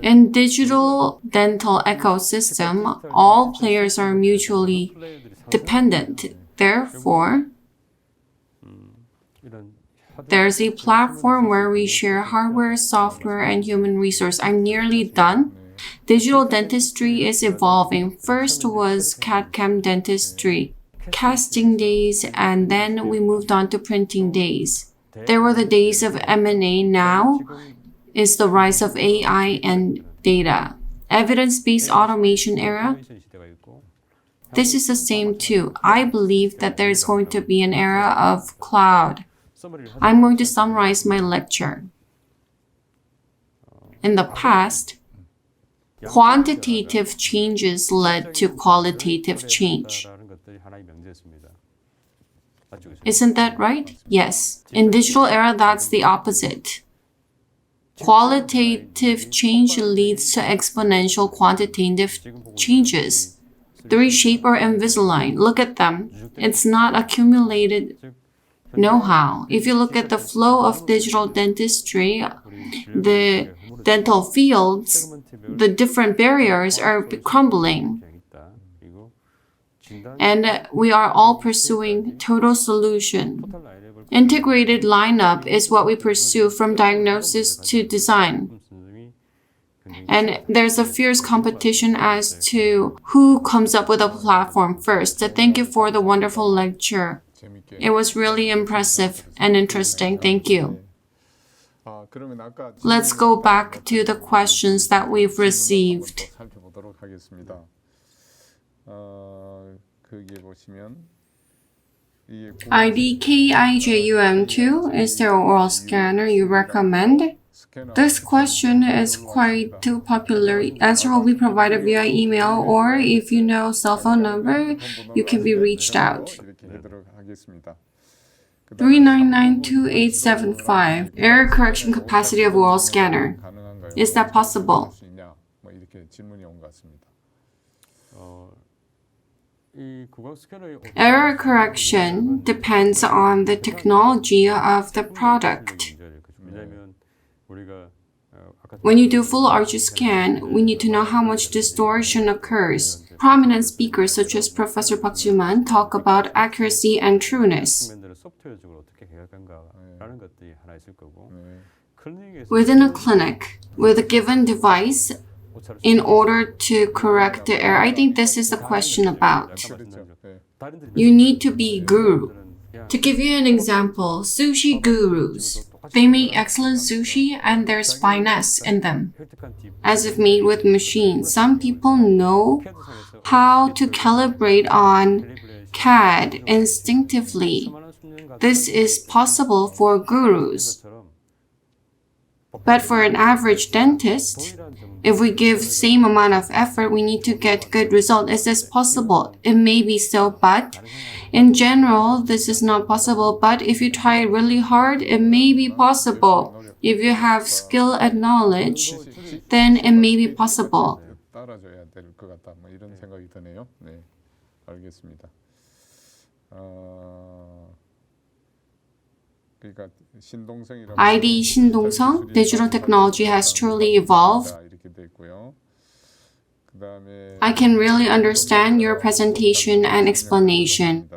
In digital dental ecosystem, all players are mutually dependent. Therefore, there's a platform where we share hardware, software, and human resource. I'm nearly done. Digital dentistry is evolving. First was CAD/CAM dentistry, casting days, and then we moved on to printing days. There were the days of M&A. Now is the rise of AI and data. Evidence-based automation era. This is the same too. I believe that there's going to be an era of cloud. I'm going to summarize my lecture. In the past, quantitative changes led to qualitative change. Isn't that right? Yes. In digital era, that's the opposite. Qualitative change leads to exponential quantitative changes. 3Shape or Invisalign, look at them. It's not accumulated know-how. If you look at the flow of digital dentistry, the dental fields, the different barriers are crumbling. And we are all pursuing total solution. Integrated lineup is what we pursue from diagnosis to design. And there's a fierce competition as to who comes up with a platform first. So thank you for the wonderful lecture. It was really impressive and interesting. Thank you. Let's go back to the questions that we've received. IDKIJUM2, is there an oral scanner you recommend? This question is quite too popular. Answer will be provided via email, or if you know cell phone number, you can be reached out. 3992875, error correction capacity of oral scanner. Is that possible? Error correction depends on the technology of the product. When you do full arch scan, we need to know how much distortion occurs. Prominent speakers such as Professor Park Ji-man talk about accuracy and trueness. Within a clinic, with a given device, in order to correct the error, I think this is the question about. You need to be guru. To give you an example, sushi gurus. They make excellent sushi and there's finesse in them, as if made with machines. Some people know how to calibrate on CAD instinctively. This is possible for gurus. But for an average dentist, if we give same amount of effort, we need to get good result. Is this possible? It may be so, but in general, this is not possible. But if you try really hard, it may be possible. If you have skill and knowledge, then it may be possible. ID 신동성, digital technology has truly evolved. I can really understand your presentation and explanation.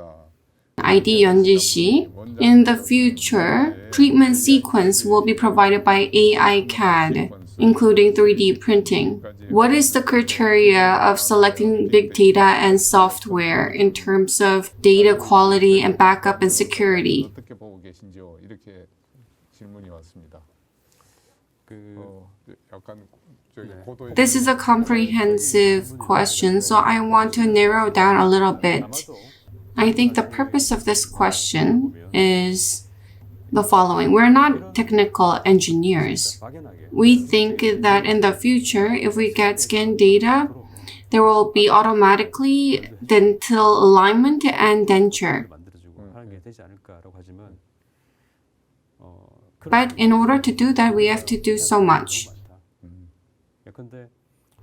ID 연지씨, in the future, treatment sequence will be provided by AI CAD, including 3D printing. What is the criteria of selecting big data and software in terms of data quality and backup and security? This is a comprehensive question, so I want to narrow down a little bit. I think the purpose of this question is the following. We're not technical engineers. We think that in the future, if we get scan data, there will be automatically dental alignment and denture. But in order to do that, we have to do so much.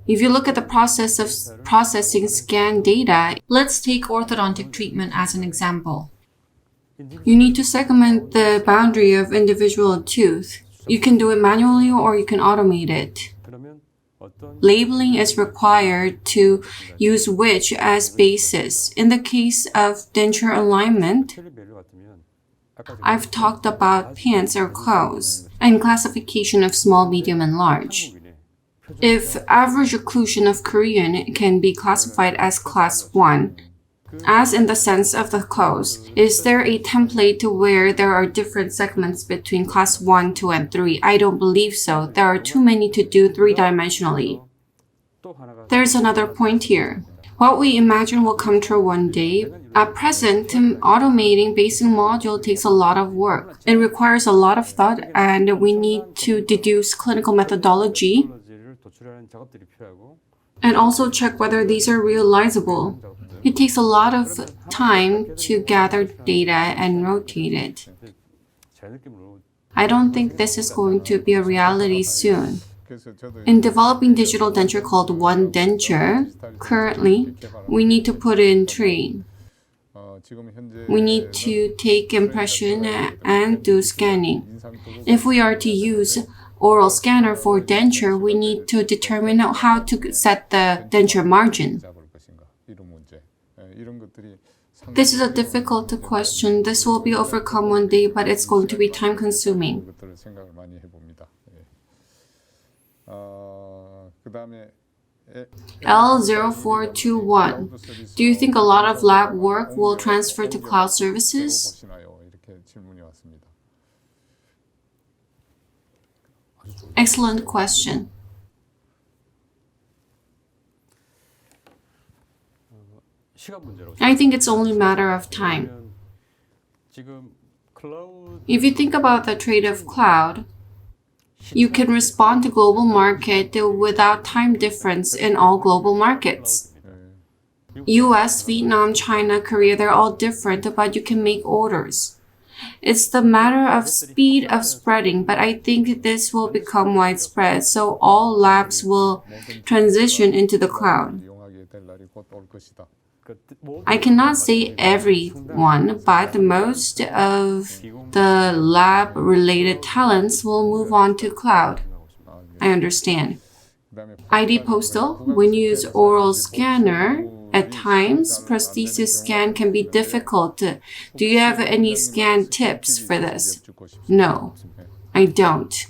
If you look at the process of processing scan data, let's take orthodontic treatment as an example. You need to segment the boundary of individual tooth. You can do it manually or you can automate it. Labeling is required to use which as basis. In the case of denture alignment, I've talked about pants or clothes and classification of small, medium, and large. If average occlusion of Korean can be classified as class 1, as in the sense of the clothes, is there a template to where there are different segments between class 1, 2, and 3? I don't believe so. There are too many to do three-dimensionally. There's another point here. What we imagine will come true one day. At present, automating basic module takes a lot of work. It requires a lot of thought, and we need to deduce clinical methodology. And also check whether these are realizable. It takes a lot of time to gather data and rotate it. I don't think this is going to be a reality soon. In developing digital denture called One Denture, currently, we need to put in train. We need to take impression and do scanning. If we are to use oral scanner for denture, we need to determine how to set the denture margin. This is a difficult question. This will be overcome one day, but it's going to be time-consuming. L0421. Do you think a lot of lab work will transfer to cloud services? Excellent question. I think it's only a matter of time. If you think about the trade of cloud, you can respond to global market without time difference in all global markets. US, Vietnam, China, Korea, they're all different, but you can make orders. It's the matter of speed of spreading, but I think this will become widespread, so all labs will transition into the cloud. I cannot say everyone, but most of the lab-related talents will move on to cloud. I understand. ID Postal, when you use oral scanner, at times, prosthesis scan can be difficult. Do you have any scan tips for this? No, I don't.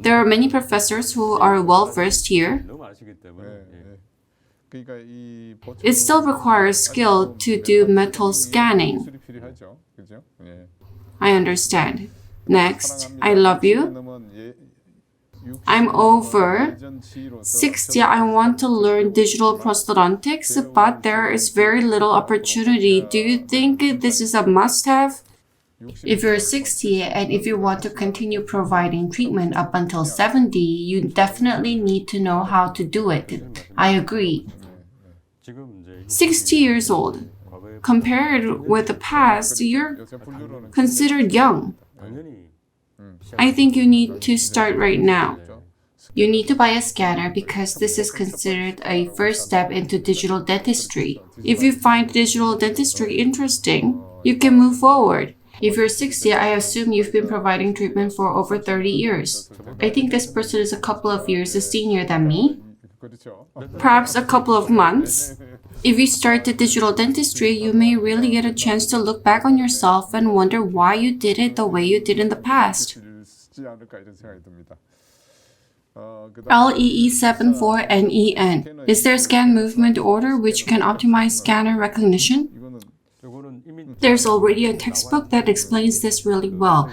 There are many professors who are well-versed here. It still requires skill to do metal scanning. I understand. Next, I love you. I'm over 60. I want to learn digital prosthodontics, but there is very little opportunity. Do you think this is a must-have? If you're 60 and if you want to continue providing treatment up until 70, you definitely need to know how to do it. I agree. 60 years old. Compared with the past, you're considered young. I think you need to start right now. You need to buy a scanner because this is considered a first step into digital dentistry. If you find digital dentistry interesting, you can move forward. If you're 60, I assume you've been providing treatment for over 30 years. I think this person is a couple of years senior than me. Perhaps a couple of months. If you start the digital dentistry, you may really get a chance to look back on yourself and wonder why you did it the way you did in the past. LEE74NEN. Is there a scan movement order which can optimize scanner recognition? There's already a textbook that explains this really well.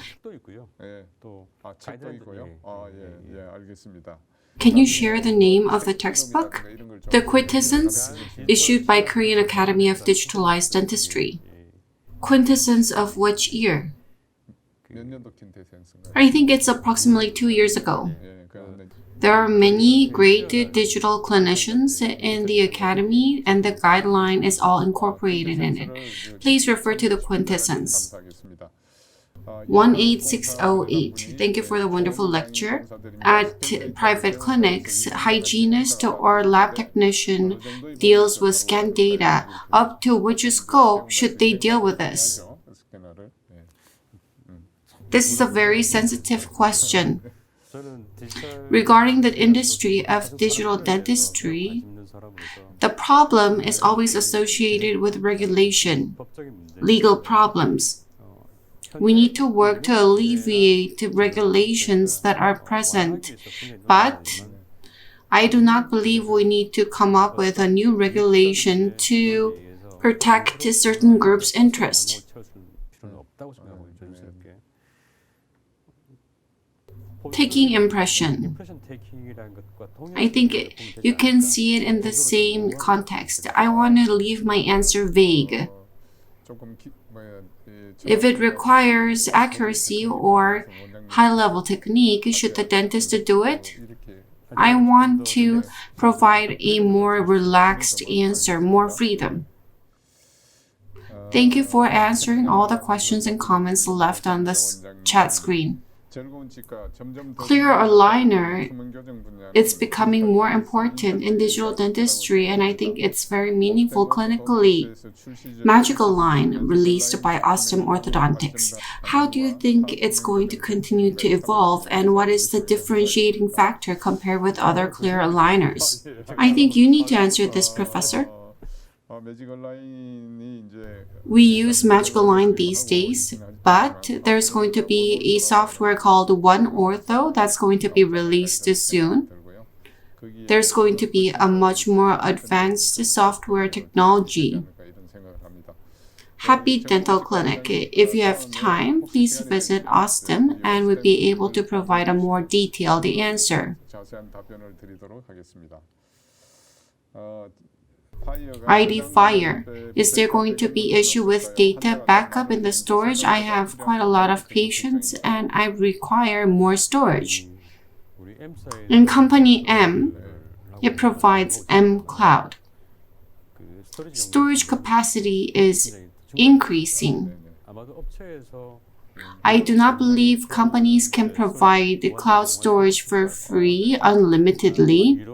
Can you share the name of the textbook? The Quintessence, issued by Korean Academy of Digitalized Dentistry. Quintessence of which year? I think it's approximately 2 years ago. There are many great digital clinicians in the academy, and the guideline is all incorporated in it. Please refer to the Quintessence. 18608. Thank you for the wonderful lecture. At private clinics, hygienist or lab technician deals with scan data. Up to which scope should they deal with this? This is a very sensitive question. Regarding the industry of digital dentistry, the problem is always associated with regulation, legal problems. We need to work to alleviate the regulations that are present, but I do not believe we need to come up with a new regulation to protect a certain group's interest. Taking impression. I think you can see it in the same context. I want to leave my answer vague. If it requires accuracy or high-level technique, should the dentist do it? I want to provide a more relaxed answer, more freedom. Thank you for answering all the questions and comments left on this chat screen. Clear aligner, it's becoming more important in digital dentistry, and I think it's very meaningful clinically. Magical line released by Ostem Orthodontics. How do you think it's going to continue to evolve, and what is the differentiating factor compared with other clear aligners? I think you need to answer this, Professor. We use Magical Line these days, but there's going to be a software called One Ortho that's going to be released soon. There's going to be a much more advanced software technology. Happy Dental Clinic. If you have time, please visit Ostem and we'll be able to provide a more detailed answer. ID Fire. Is there going to be issue with data backup in the storage? I have quite a lot of patients and I require more storage. In Company M, it provides M Cloud. Storage capacity is increasing. I do not believe companies can provide cloud storage for free unlimitedly.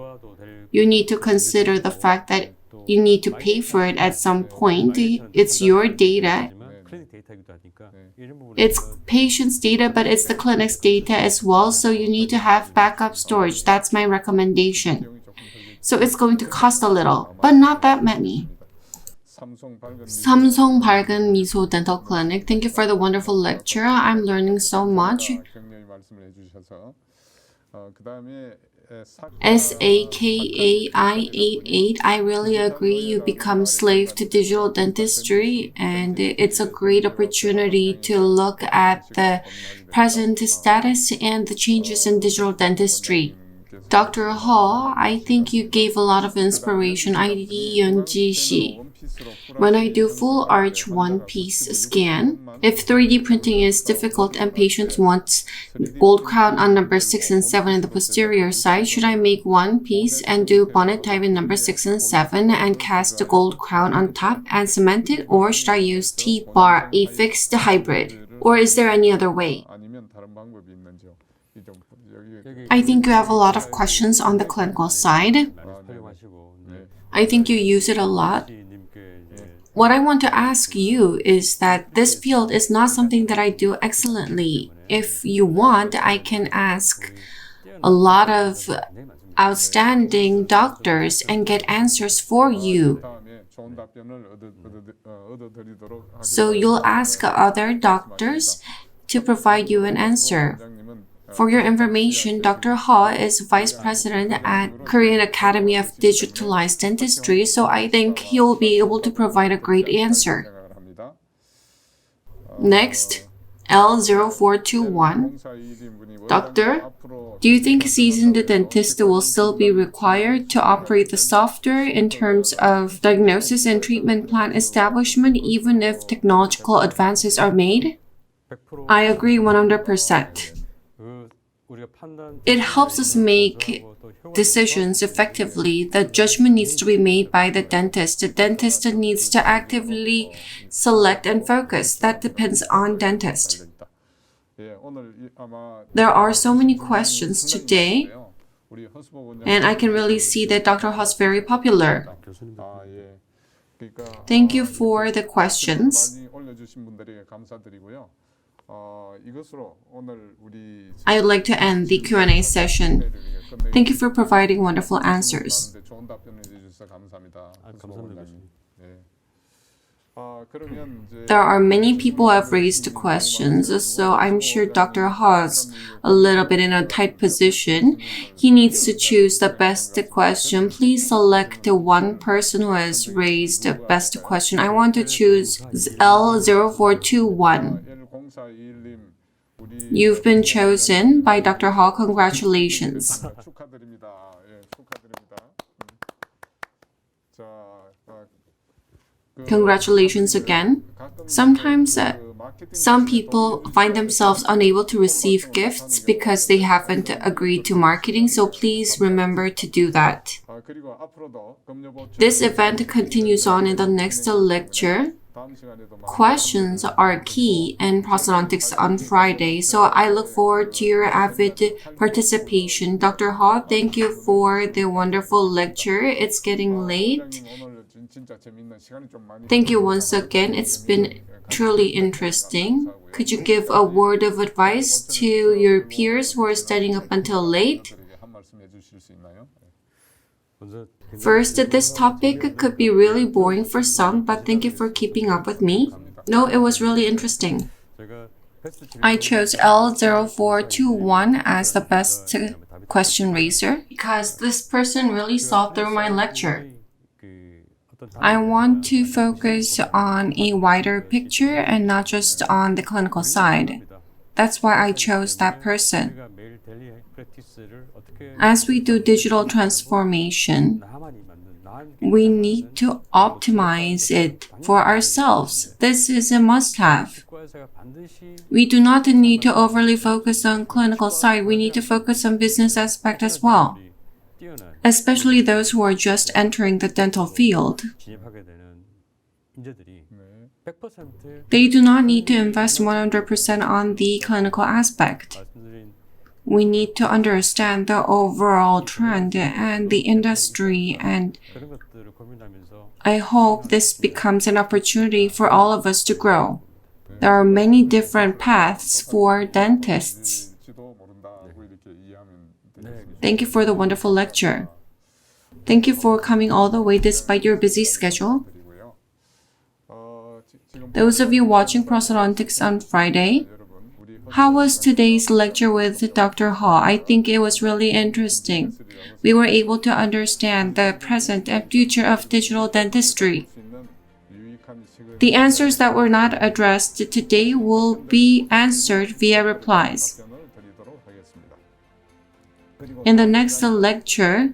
You need to consider the fact that you need to pay for it at some point. It's your data. It's patient's data, but it's the clinic's data as well, so you need to have backup storage. That's my recommendation. So it's going to cost a little, but not that many. Samsung 밝은 미소 Dental Clinic. Thank you for the wonderful lecture. I'm learning so much. SAKAI88. I really agree. You become slave to digital dentistry, and it's a great opportunity to look at the present status and the changes in digital dentistry. Dr. Ho, I think you gave a lot of inspiration. ID Yeonji Shi. When I do full arch one-piece scan, if 3D printing is difficult and patient wants gold crown on number 6 and 7 in the posterior side, should I make one piece and do bonnet type in number 6 and 7 and cast the gold crown on top and cement it, or should I use T-bar, a fixed hybrid? Or is there any other way? I think you have a lot of questions on the clinical side. I think you use it a lot. What I want to ask you is that this field is not something that I do excellently. If you want, I can ask a lot of outstanding doctors and get answers for you. So you'll ask other doctors to provide you an answer. For your information, Dr. Ha is Vice President at Korean Academy of Digitalized Dentistry, so I think he will be able to provide a great answer. Next, L0421. Doctor, do you think seasoned dentist will still be required to operate the software in terms of diagnosis and treatment plan establishment even if technological advances are made? I agree 100%. It helps us make decisions effectively. The judgment needs to be made by the dentist. The dentist needs to actively select and focus. That depends on dentist. There are so many questions today, and I can really see that Dr. Ha is very popular. Thank you for the questions. I would like to end the Q&A session. Thank you for providing wonderful answers. There are many people who have raised questions, so I'm sure Dr. Ha's a little bit in a tight position. He needs to choose the best question. Please select the one person who has raised the best question. I want to choose L0421. You've been chosen by Dr. Ha. Congratulations. Congratulations again. Sometimes some people find themselves unable to receive gifts because they haven't agreed to marketing, so please remember to do that. This event continues on in the next lecture. Questions are key in prosthodontics on Friday, so I look forward to your avid participation. Dr. Ho, thank you for the wonderful lecture. It's getting late. Thank you once again. It's been truly interesting. Could you give a word of advice to your peers who are staying up until late? First, this topic could be really boring for some, but thank you for keeping up with me. No, it was really interesting. I chose L0421 as the best question raiser because this person really saw through my lecture. I want to focus on a wider picture and not just on the clinical side. That's why I chose that person. As we do digital transformation, we need to optimize it for ourselves. This is a must-have. We do not need to overly focus on clinical side. We need to focus on business aspect as well, especially those who are just entering the dental field. They do not need to invest 100% on the clinical aspect. We need to understand the overall trend and the industry, and I hope this becomes an opportunity for all of us to grow. There are many different paths for dentists. Thank you for the wonderful lecture. Thank you for coming all the way despite your busy schedule. Those of you watching Prosthodontics on Friday, how was today's lecture with Dr. Ho? I think it was really interesting. We were able to understand the present and future of digital dentistry. The answers that were not addressed today will be answered via replies. In the next lecture,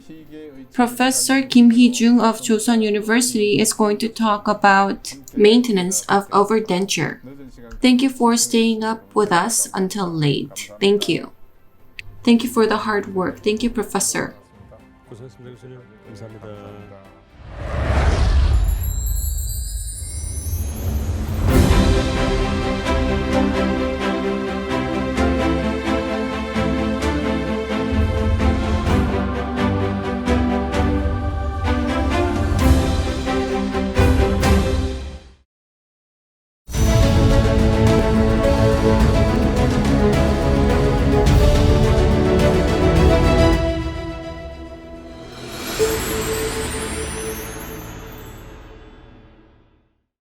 Professor Kim Hee-jung of Joseon University is going to talk about maintenance of overdenture. Thank you for staying up with us until late. Thank you. Thank you for the hard work. Thank you, Professor.